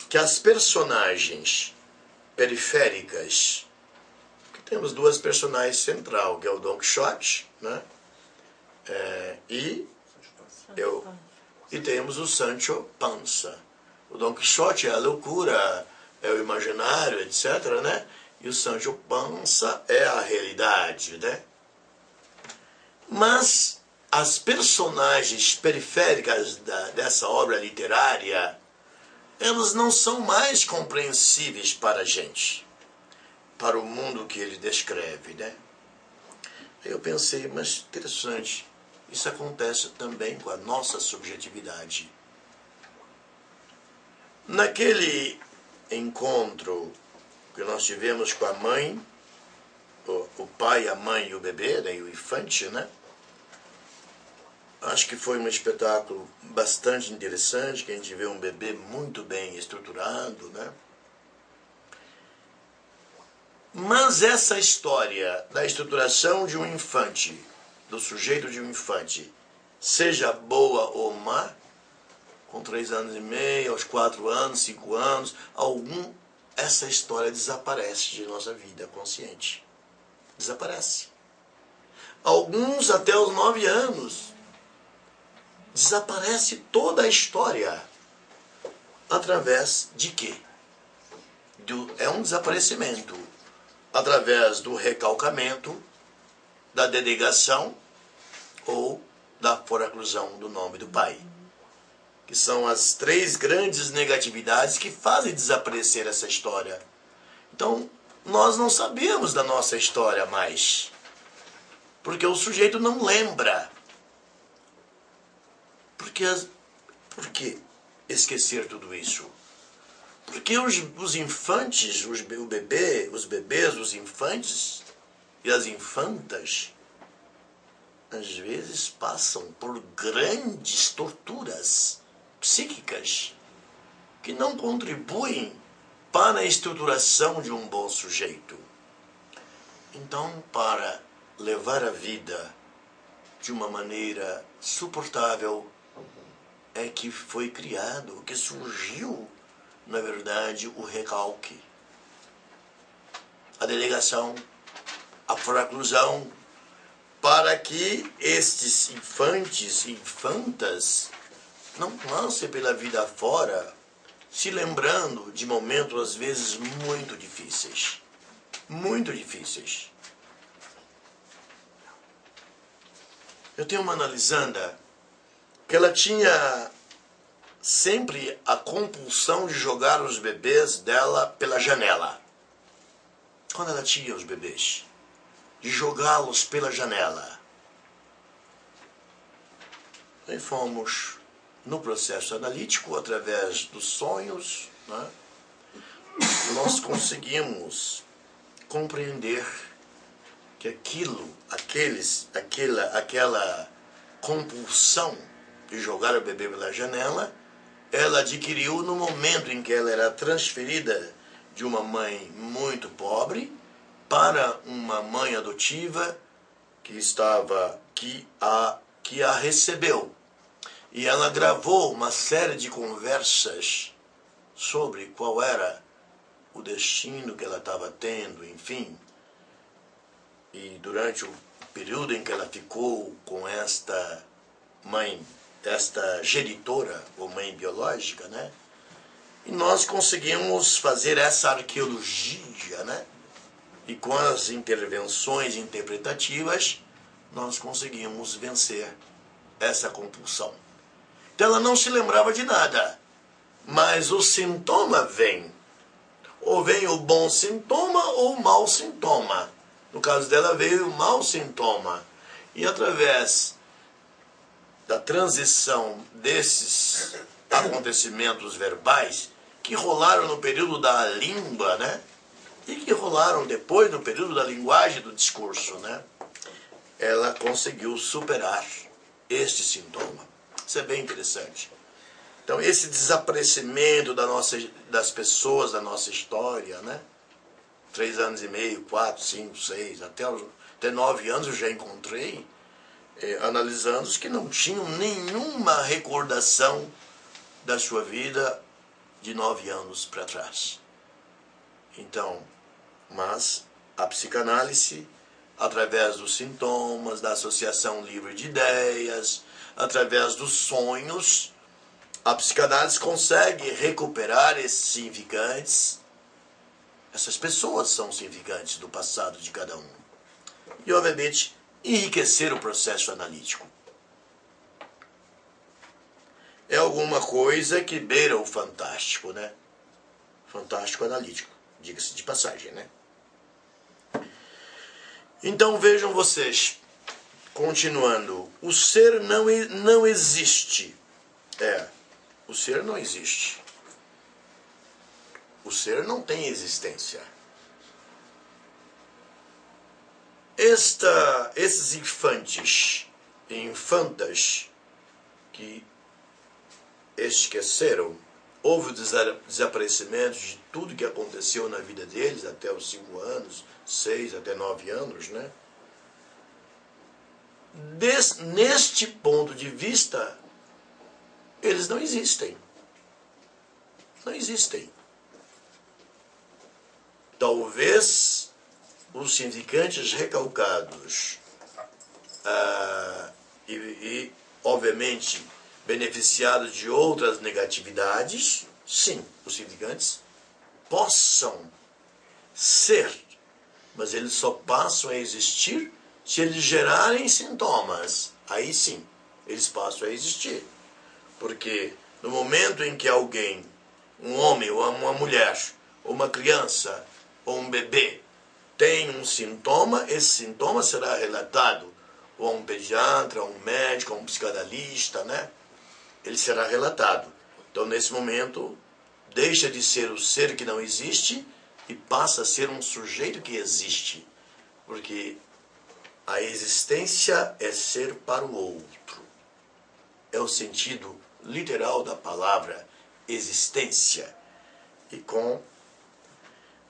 Que as personagens periféricas, temos duas personagens centrais, que é o Dom Quixote, né? E temos o Sancho Panza. O Dom Quixote é a loucura, é o imaginário, etc., né? E o Sancho Panza é a realidade, né? Mas as personagens periféricas dessa obra literária, elas não são mais compreensíveis para a gente, para o mundo que ele descreve, né? Aí eu pensei, mas interessante, isso acontece também com a nossa subjetividade. Naquele encontro que nós tivemos com a mãe, o pai, a mãe e o bebê, né, e o infante, né? Acho que foi um espetáculo bastante interessante, que a gente vê um bebê muito bem estruturado, né? Mas essa história da estruturação de um infante, do sujeito de um infante, seja boa ou má, com 3 anos e meio, aos 4 anos, 5 anos, essa história desaparece de nossa vida consciente. Desaparece. Alguns até os 9 anos. Desaparece toda a história. Através de quê? É um desaparecimento. Através do recalcamento, da denegação ou da foraclusão do nome do pai. Que são as 3 grandes negatividades que fazem desaparecer essa história. Então, nós não sabemos da nossa história mais. Porque o sujeito não lembra. Por que esquecer tudo isso? Porque os infantes, os bebês, os infantes e as infantas, às vezes passam por grandes torturas psíquicas que não contribuem para a estruturação de um bom sujeito. Então, para levar a vida de uma maneira suportável, é que foi criado, que surgiu, na verdade, o recalque, a denegação, a foraclusão, para que estes infantes e infantas não lancem pela vida fora, se lembrando de momentos, às vezes, muito difíceis. Muito difíceis. Eu tenho uma analisanda que ela tinha sempre a compulsão de jogar os bebês dela pela janela. Quando ela tinha os bebês, de jogá-los pela janela. E fomos no processo analítico, através dos sonhos, né? Nós conseguimos compreender que aquela compulsão de jogar o bebê pela janela, ela adquiriu no momento em que ela era transferida de uma mãe muito pobre para uma mãe adotiva que a recebeu. E ela gravou uma série de conversas sobre qual era o destino que ela estava tendo, enfim. E durante o período em que ela ficou com esta mãe, esta genitora, ou mãe biológica, né? E nós conseguimos fazer essa arqueologia, né? E com as intervenções interpretativas, nós conseguimos vencer essa compulsão. Então ela não se lembrava de nada, mas o sintoma vem. Ou vem o bom sintoma ou o mau sintoma. No caso dela veio o mau sintoma. E através da transição desses acontecimentos verbais que rolaram no período da língua, né? E que rolaram depois no período da linguagem do discurso, né? Ela conseguiu superar este sintoma. Isso é bem interessante. Então, esse desaparecimento das pessoas da nossa história, né? 3 anos e meio, 4, 5, 6, até 9 anos eu já encontrei analisando os que não tinham nenhuma recordação da sua vida de 9 anos para trás. Então, mas a psicanálise, através dos sintomas, da associação livre de ideias, através dos sonhos, a psicanálise consegue recuperar esses significantes. Essas pessoas são significantes do passado de cada um. E, obviamente, enriquecer o processo analítico. É alguma coisa que beira o fantástico, né? Fantástico analítico, diga-se de passagem, né? Então vejam vocês, continuando, o ser não existe. O ser não existe. O ser não tem existência. Esses infantes e infantas que esqueceram, houve o desaparecimento de tudo que aconteceu na vida deles até os 5 anos, 6 até 9 anos, né? Neste ponto de vista, eles não existem. Não existem. Talvez os significantes recalcados obviamente, beneficiados de outras negatividades, sim, os significantes possam ser, mas eles só passam a existir se eles gerarem sintomas. Aí sim, eles passam a existir. Porque no momento em que alguém, um homem ou uma mulher, ou uma criança, ou um bebê, tem um sintoma, esse sintoma será relatado ou a um pediatra, a um médico, a um psicanalista, né? Ele será relatado. Então, nesse momento, deixa de ser o ser que não existe e passa a ser um sujeito que existe. Porque a existência é ser para o outro. É o sentido literal da palavra existência. E com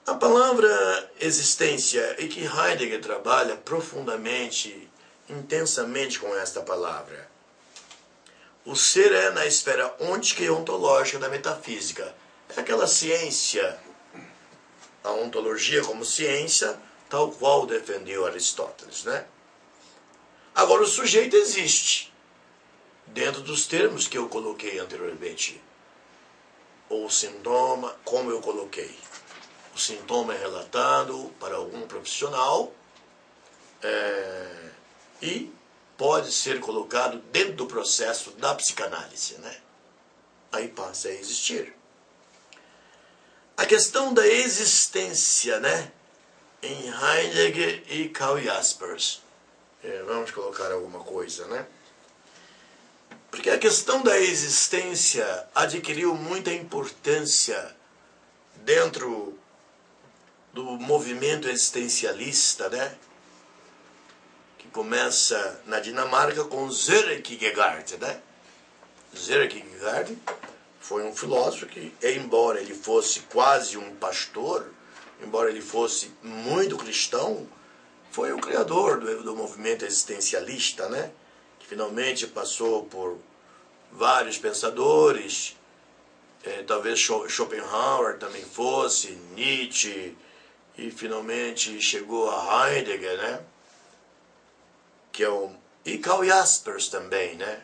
a palavra existência, e que Heidegger trabalha profundamente, intensamente com esta palavra. O ser é na esfera ôntica e ontológica da metafísica. É aquela ciência, a ontologia como ciência, tal qual defendeu Aristóteles, né? Agora, o sujeito existe, dentro dos termos que eu coloquei anteriormente. Ou sintoma, como eu coloquei. O sintoma é relatado para algum profissional e pode ser colocado dentro do processo da psicanálise, né? Aí passa a existir. A questão da existência, né? Em Heidegger e Karl Jaspers. Vamos colocar alguma coisa, né? Porque a questão da existência adquiriu muita importância dentro do movimento existencialista, né? Que começa na Dinamarca com Søren Kierkegaard, né? Søren Kierkegaard foi um filósofo que, embora ele fosse quase um pastor, embora ele fosse muito cristão, foi o criador do movimento existencialista, né? Que finalmente passou por vários pensadores, talvez Schopenhauer também fosse, Nietzsche, e finalmente chegou a Heidegger, né? E Karl Jaspers também, né?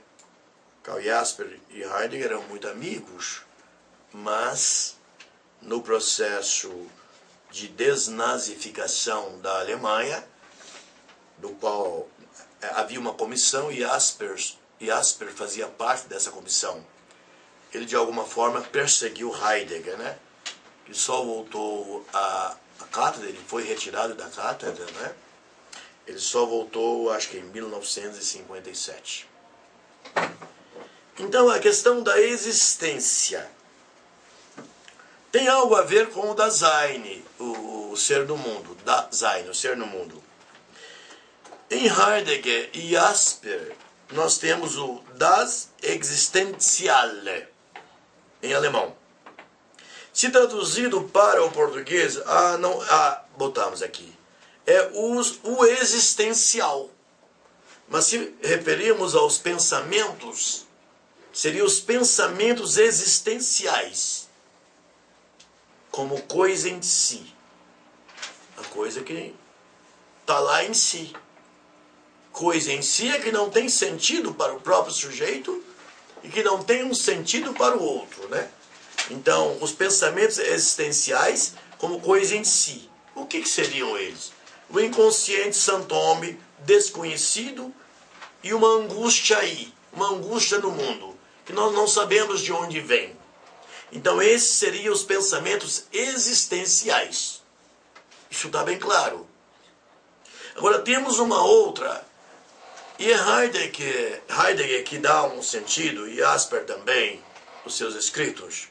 Karl Jaspers e Heidegger eram muito amigos, mas no processo de desnazificação da Alemanha, do qual havia uma comissão e Jasper fazia parte dessa comissão. Ele de alguma forma perseguiu Heidegger, né? Que só voltou à cátedra, ele foi retirado da cátedra, né? Ele só voltou, acho que em 1957. Então a questão da existência tem algo a ver com o Dasein, o ser do mundo, Dasein, o ser no mundo. Em Heidegger e Jasper, nós temos o Das Existenziale, em alemão. Se traduzido para o português, botamos aqui, é o existencial. Mas se referirmos aos pensamentos, seriam os pensamentos existenciais, como coisa em si. A coisa que está lá em si. Coisa em si é que não tem sentido para o próprio sujeito e que não tem um sentido para o outro, né? Então, os pensamentos existenciais como coisa em si. O que seriam eles? O inconsciente santome, desconhecido, e uma angústia aí, uma angústia no mundo, que nós não sabemos de onde vem. Então, esses seriam os pensamentos existenciais. Isso está bem claro. Agora, temos uma outra, e é Heidegger que dá um sentido, e Jasper também, nos seus escritos,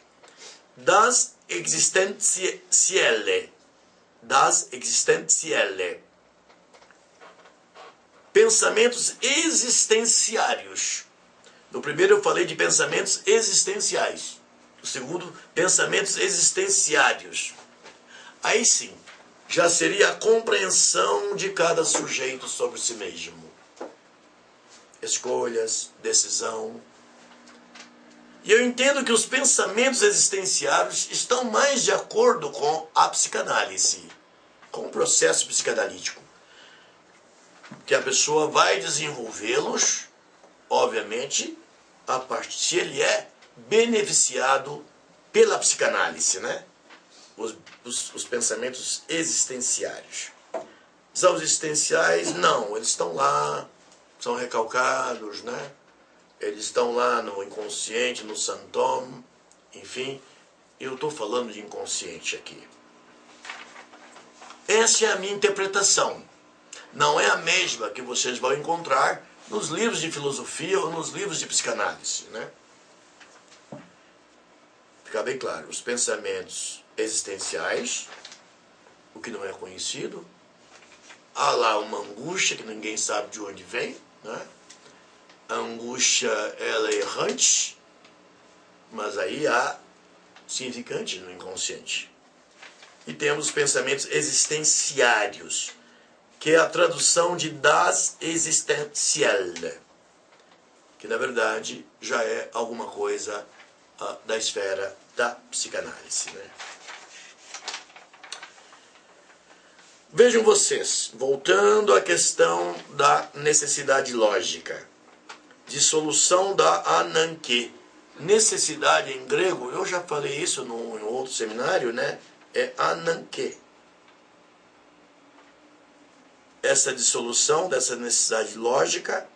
das existenzielle. Das existenzielle. Pensamentos existenciários. No primeiro eu falei de pensamentos existenciais. No segundo, pensamentos existenciários. Aí sim, já seria a compreensão de cada sujeito sobre si mesmo. Escolhas, decisão. E eu entendo que os pensamentos existenciários estão mais de acordo com a psicanálise, com o processo psicanalítico. Que a pessoa vai desenvolvê-los, obviamente, se ele é beneficiado pela psicanálise, né? Os pensamentos existenciários. Os existenciais, não, eles estão lá, são recalcados, né? Eles estão lá no inconsciente, no santome, enfim, eu estou falando de inconsciente aqui. Essa é a minha interpretação. Não é a mesma que vocês vão encontrar nos livros de filosofia ou nos livros de psicanálise, né? Fica bem claro, os pensamentos existenciais, o que não é conhecido, há lá uma angústia que ninguém sabe de onde vem, né? A angústia, ela é errante, mas aí há significante no inconsciente. E temos os pensamentos existenciários, que é a tradução de das existentielle, que na verdade já é alguma coisa da esfera da psicanálise, né? Vejam vocês, voltando à questão da necessidade lógica, dissolução da ananke. Necessidade em grego, eu já falei isso em outro seminário, né? É ananke. Essa dissolução dessa necessidade lógica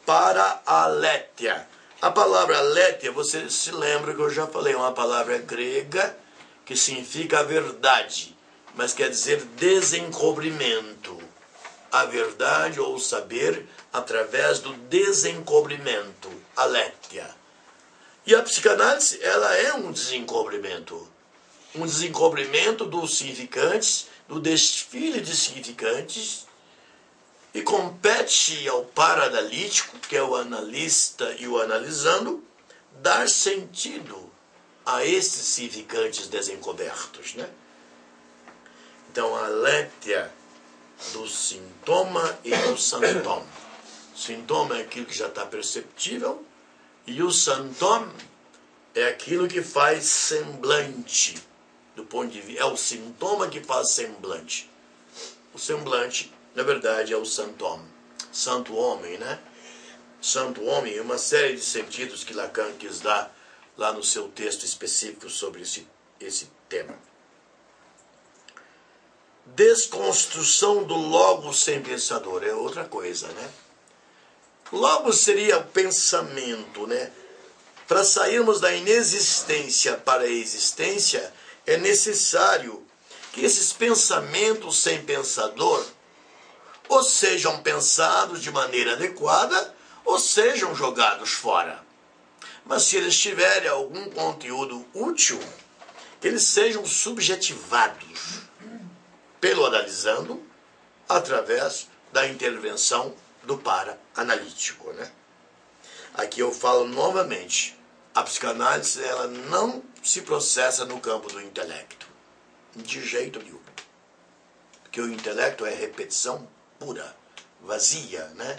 para a aletheia. A palavra aletheia, você se lembra que eu já falei, é uma palavra grega que significa a verdade, mas quer dizer desencobrimento. A verdade ou o saber através do desencobrimento, aletheia. E a psicanálise, ela é um desencobrimento dos significantes, do desfile de significantes, e compete ao paranalítico, que é o analista e o analisando, dar sentido a esses significantes desencobertos, né? Então, a aletheia do sintoma e do santoma. Sintoma é aquilo que já está perceptível, e o santoma é aquilo que faz semblante, do ponto de vista, é o sintoma que faz semblante. O semblante, na verdade, é o santome, santo homem, né? Santo homem, uma série de sentidos que Lacan quis dar lá no seu texto específico sobre esse tema. Desconstrução do logo sem pensador é outra coisa, né? Logo seria o pensamento, né? Para sairmos da inexistência para a existência, é necessário que esses pensamentos sem pensador ou sejam pensados de maneira adequada ou sejam jogados fora. Mas se eles tiverem algum conteúdo útil, que eles sejam subjetivados pelo analisando através da intervenção do para-analítico, né? Aqui eu falo novamente, a psicanálise ela não se processa no campo do intelecto, de jeito nenhum. Porque o intelecto é repetição pura, vazia, né?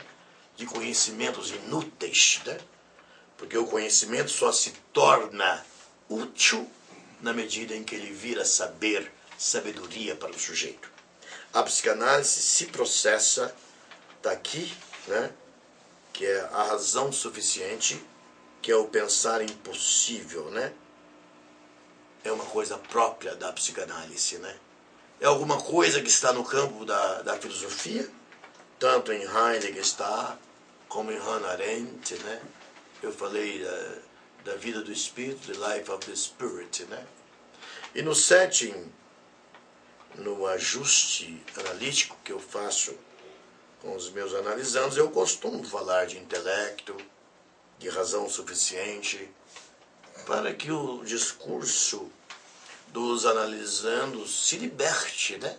De conhecimentos inúteis, né? Porque o conhecimento só se torna útil na medida em que ele vira saber, sabedoria para o sujeito. A psicanálise se processa daqui, né? Que é a razão suficiente, que é o pensar impossível, né? É uma coisa própria da psicanálise, né? É alguma coisa que está no campo da filosofia, tanto em Heidegger está, como em Hannah Arendt, né? Eu falei da vida do espírito, the life of the spirit, né? E no setting, no ajuste analítico que eu faço com os meus analisandos, eu costumo falar de intelecto, de razão suficiente, para que o discurso dos analisandos se liberte, né?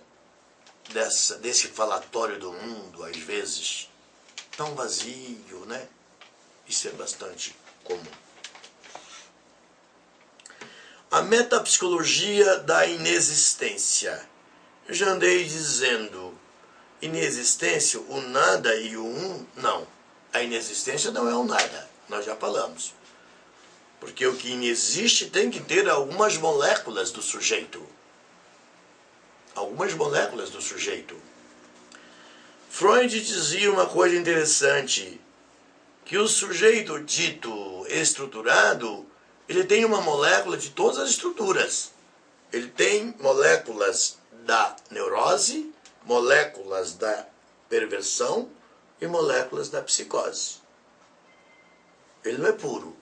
Desse falatório do mundo, às vezes, tão vazio, né? Isso é bastante comum. A metapsicologia da inexistência. Eu já andei dizendo, inexistência, o nada e o um, não. A inexistência não é o nada, nós já falamos. Porque o que inexiste tem que ter algumas moléculas do sujeito. Algumas moléculas do sujeito. Freud dizia uma coisa interessante, que o sujeito dito estruturado, ele tem uma molécula de todas as estruturas. Ele tem moléculas da neurose, moléculas da perversão e moléculas da psicose. Ele não é puro.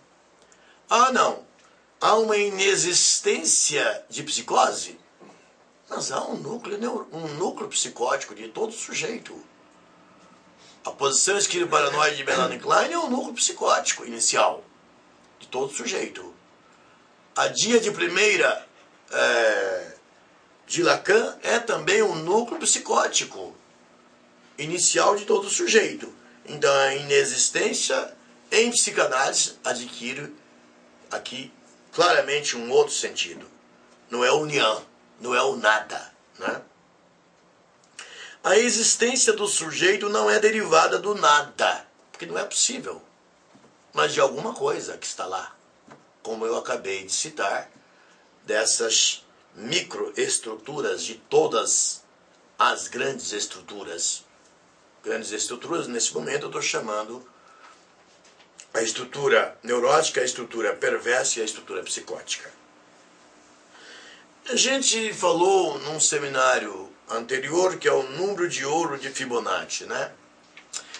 Ah, não. Há uma inexistência de psicose? Mas há um núcleo psicótico de todo sujeito. A posição esquizoparanoide de Melanie Klein é um núcleo psicótico inicial de todo sujeito. A dia de primeira de Lacan é também um núcleo psicótico inicial de todo sujeito. Então a inexistência em psicanálise adquire aqui claramente um outro sentido. Não é união, não é o nada, né? A existência do sujeito não é derivada do nada, porque não é possível, mas de alguma coisa que está lá, como eu acabei de citar, dessas microestruturas de todas as grandes estruturas. Grandes estruturas, nesse momento eu estou chamando a estrutura neurótica, a estrutura perversa e a estrutura psicótica. A gente falou num seminário anterior que é o número de ouro de Fibonacci, né?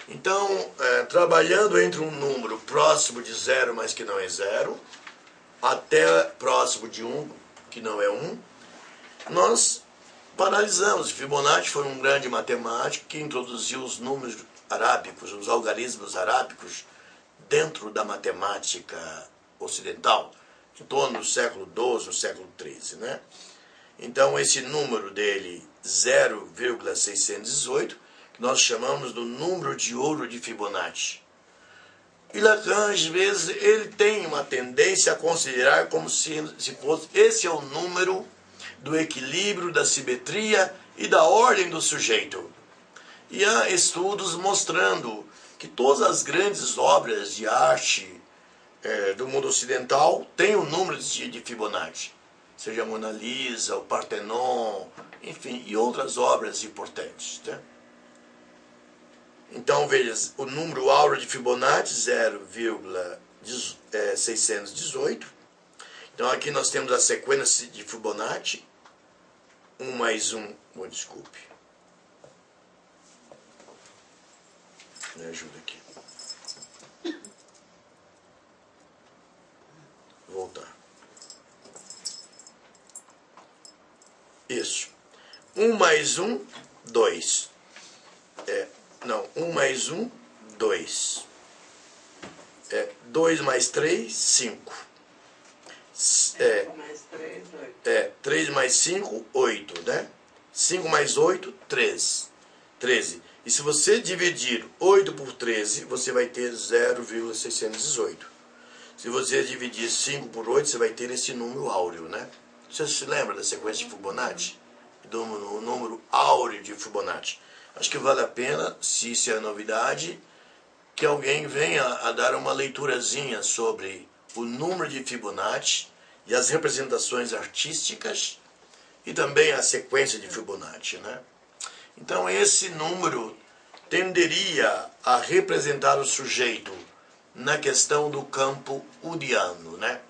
Então, trabalhando entre um número próximo de 0, mas que não é 0, até próximo de 1, que não é 1, nós paralisamos. Fibonacci foi um grande matemático que introduziu os números arábicos, os algarismos arábicos, dentro da matemática ocidental, em torno do século XII, século XIII, né? Então, esse número dele, 0,618, que nós chamamos do número de ouro de Fibonacci. E Lacan, às vezes, ele tem uma tendência a considerar como se fosse, esse é o número do equilíbrio, da simetria e da ordem do sujeito. E há estudos mostrando que todas as grandes obras de arte do mundo ocidental têm o número de Fibonacci. Seja a Mona Lisa, o Partenon, enfim, e outras obras importantes, né? Então, veja, o número áureo de Fibonacci, 0,618. Então, aqui nós temos a sequência de Fibonacci, 1 mais 1, desculpe. Me ajuda aqui. 1 mais 1, 2. Não, 1 mais 1, 2. 2 mais 3, 5. 3 mais 5, 8, né? 5 mais 8, 13. E se você dividir 8 por 13, você vai ter 0,618. Se você dividir 5 por 8, você vai ter esse número áureo, né? Você se lembra da sequência de Fibonacci? Do número áureo de Fibonacci. Acho que vale a pena, se isso é novidade, que alguém venha a dar uma leiturazinha sobre o número de Fibonacci e as representações artísticas e também a sequência de Fibonacci, né? Então esse número tenderia a representar o sujeito na questão do campo udiano, né?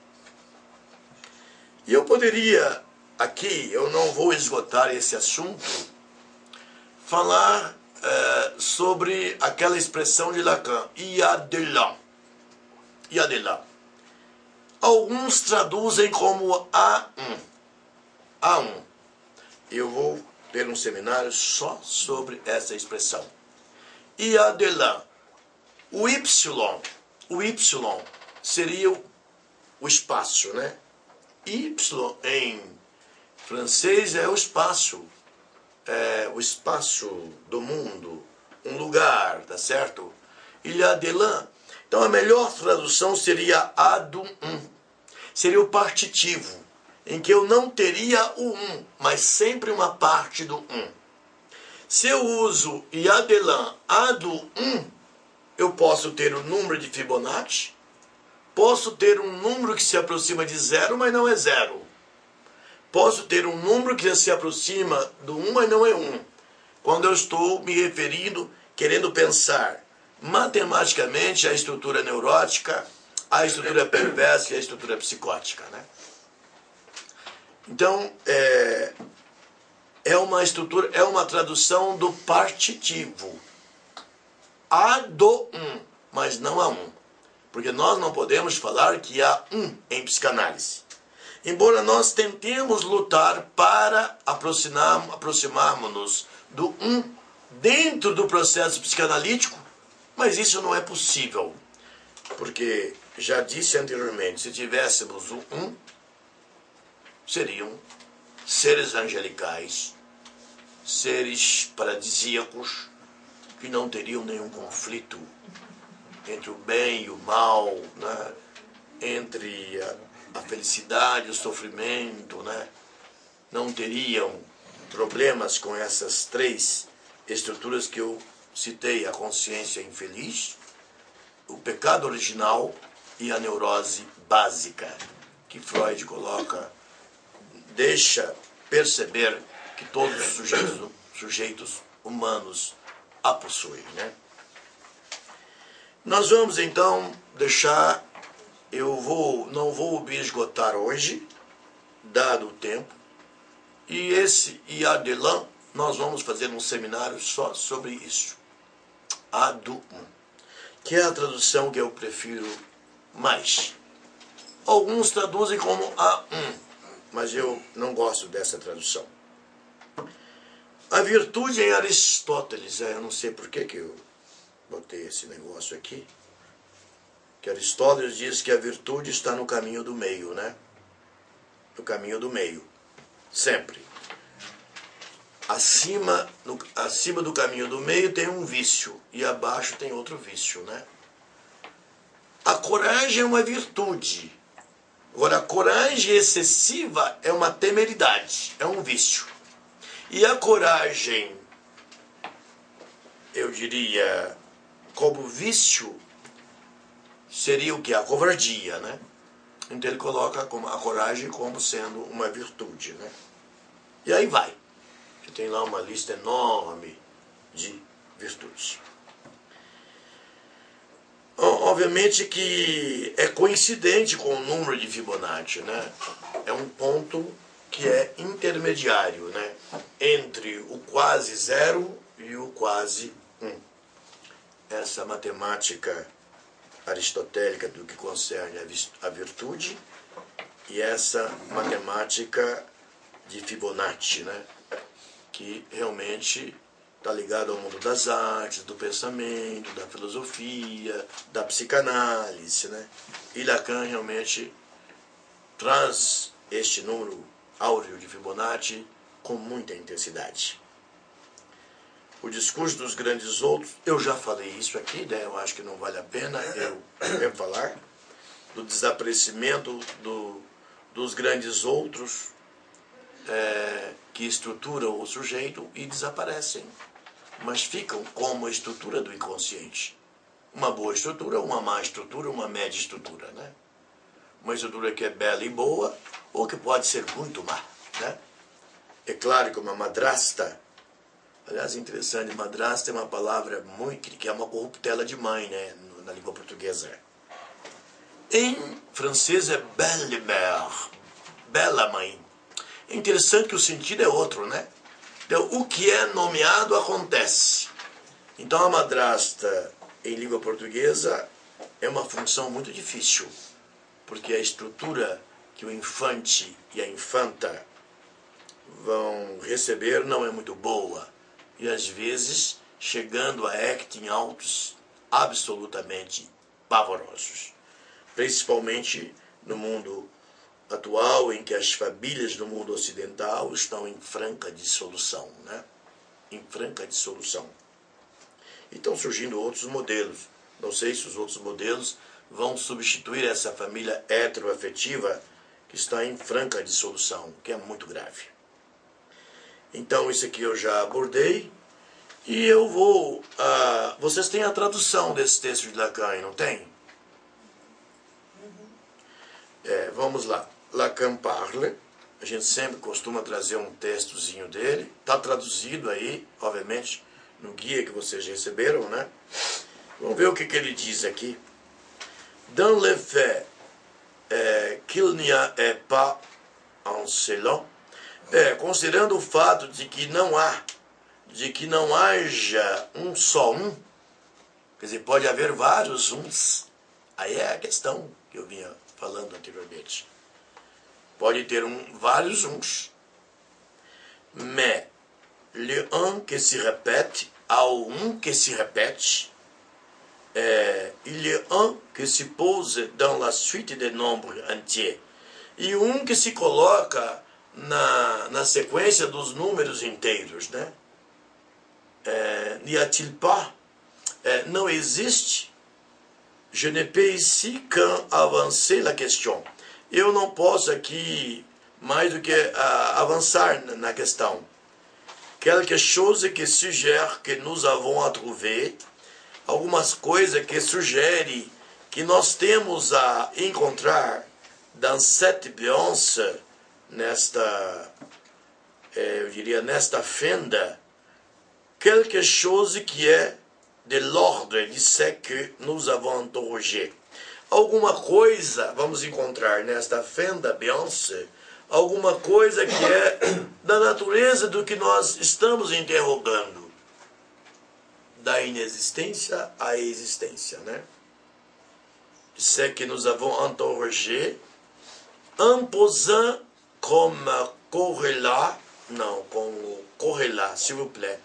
E eu poderia, aqui, eu não vou esgotar esse assunto, falar sobre aquela expressão de Lacan, il y a de là. Il y a de là. Alguns traduzem como A1. A1. Eu vou ter um seminário só sobre essa expressão. Il y a de là. O Y seria o espaço, né? Y em francês é o espaço do mundo, um lugar, tá certo? Il y a de là. Então a melhor tradução seria a do seria o partitivo, em que eu não teria o mas sempre uma parte do Se eu uso il y a de là, a do eu posso ter o número de Fibonacci, posso ter um número que se aproxima de 0, mas não é 0. Posso ter um número que se aproxima do 1, mas não é 1. Quando eu estou me referindo, querendo pensar matematicamente a estrutura neurótica, a estrutura perversa e a estrutura psicótica, né? Então, é uma tradução do partitivo. A do mas não a porque nós não podemos falar que há em psicanálise. Embora nós tentemos lutar para aproximarmos-nos do dentro do processo psicanalítico, mas isso não é possível. Porque, já disse anteriormente, se tivéssemos o seriam seres angelicais, seres paradisíacos, que não teriam nenhum conflito entre o bem e o mal, né? Entre a felicidade e o sofrimento, né? Não teriam problemas com essas três estruturas que eu citei: a consciência infeliz, o pecado original e a neurose básica, que Freud deixa perceber que todos os sujeitos humanos a possuem, né? Nós vamos então deixar, não vou me esgotar hoje, dado o tempo, e esse il y a de là, nós vamos fazer um seminário só sobre isso. A do que é a tradução que eu prefiro mais. Alguns traduzem como a mas eu não gosto dessa tradução. A virtude em Aristóteles, eu não sei por que eu botei esse negócio aqui, que Aristóteles diz que a virtude está no caminho do meio, né? No caminho do meio, sempre. Acima do caminho do meio tem um vício, e abaixo tem outro vício, né? A coragem é uma virtude. Agora, a coragem excessiva é uma temeridade, é um vício. E a coragem, eu diria, como vício, seria o que? A covardia, né? Então ele coloca a coragem como sendo uma virtude, né? E aí vai. Você tem lá uma lista enorme de virtudes. Obviamente que é coincidente com o número de Fibonacci, né? É um ponto que é intermediário, né? Entre o quase zero e o quase Essa matemática aristotélica do que concerne a virtude e essa matemática de Fibonacci, né? que realmente está ligado ao mundo das artes, do pensamento, da filosofia, da psicanálise, né? E Lacan realmente traz este número áureo de Fibonacci com muita intensidade. O discurso dos grandes outros, eu já falei isso aqui, né? Eu acho que não vale a pena eu refalar, do desaparecimento dos grandes outros que estruturam o sujeito e desaparecem, mas ficam como a estrutura do inconsciente. Uma boa estrutura, uma má estrutura, uma média estrutura, né? Uma estrutura que é bela e boa, ou que pode ser muito má, né? É claro que uma madrasta, aliás, interessante, madrasta é uma palavra muito, que é uma corruptela de mãe, né, na língua portuguesa. Em francês é belle-mère, bela mãe. É interessante que o sentido é outro, né? Então, o que é nomeado acontece. Então, a madrasta, em língua portuguesa, é uma função muito difícil, porque a estrutura que o infante e a infanta vão receber não é muito boa, e às vezes chegando a acting autos absolutamente pavorosos, principalmente no mundo atual, em que as famílias do mundo ocidental estão em franca dissolução, né? Em franca dissolução. E estão surgindo outros modelos. Não sei se os outros modelos vão substituir essa família heteroafetiva que está em franca dissolução, que é muito grave. Então, isso aqui eu já abordei. E eu vou... vocês têm a tradução desse texto de Lacan, não tem? Vamos lá. Lacan parle. A gente sempre costuma trazer um textozinho dele. Está traduzido aí, obviamente, no guia que vocês receberam, né? Vamos ver o que ele diz aqui. Dans le fait qu'il n'y a pas un selon, considerando o fato de que não haja um só um, quer dizer, pode haver vários uns. Aí é a questão que eu vinha falando anteriormente. Pode ter vários uns. Mais le un que se répète, ao um que se répète, il y a un que se pose dans la suite des nombres entiers. E um que se coloca na sequência dos números inteiros, né? N'y a-t-il pas? Não existe. Je ne peux ici qu'en avancer la question. Eu não posso aqui mais do que avançar na questão. Quelque chose que suggère que nous avons à trouver, algumas coisas que sugerem que nós temos a encontrar dans cette béance, eu diria, nesta fenda, quelque chose que é de l'ordre de ce que nous avons interrogé. Alguma coisa vamos encontrar nesta fenda béance, alguma coisa que é da natureza do que nós estamos interrogando. Da inexistência à existência, né? Ce que nous avons interrogé, en posant comme corrélat, não, como corrélat, s'il vous plaît,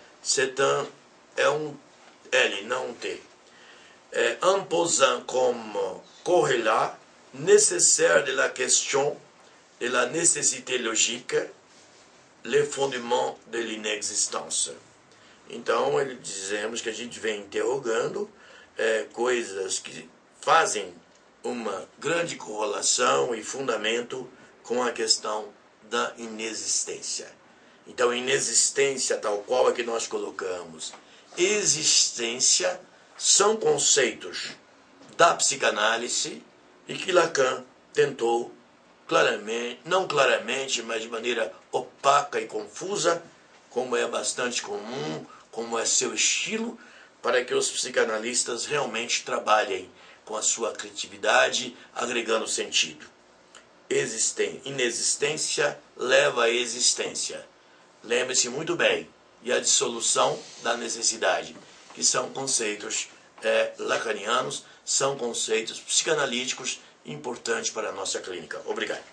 é um L, não um T. En posant comme corrélat nécessaire de la question de la nécessité logique, le fondement de l'inexistence. Então, dizemos que a gente vem interrogando coisas que fazem uma grande correlação e fundamento com a questão da inexistência. Então, inexistência, tal qual é que nós colocamos, existência, são conceitos da psicanálise e que Lacan tentou claramente, não claramente, mas de maneira opaca e confusa, como é bastante comum, como é seu estilo, para que os psicanalistas realmente trabalhem com a sua criatividade, agregando sentido. Inexistência leva à existência. Lembre-se muito bem, e a dissolução da necessidade, que são conceitos lacanianos, são conceitos psicanalíticos importantes para a nossa clínica. Obrigado.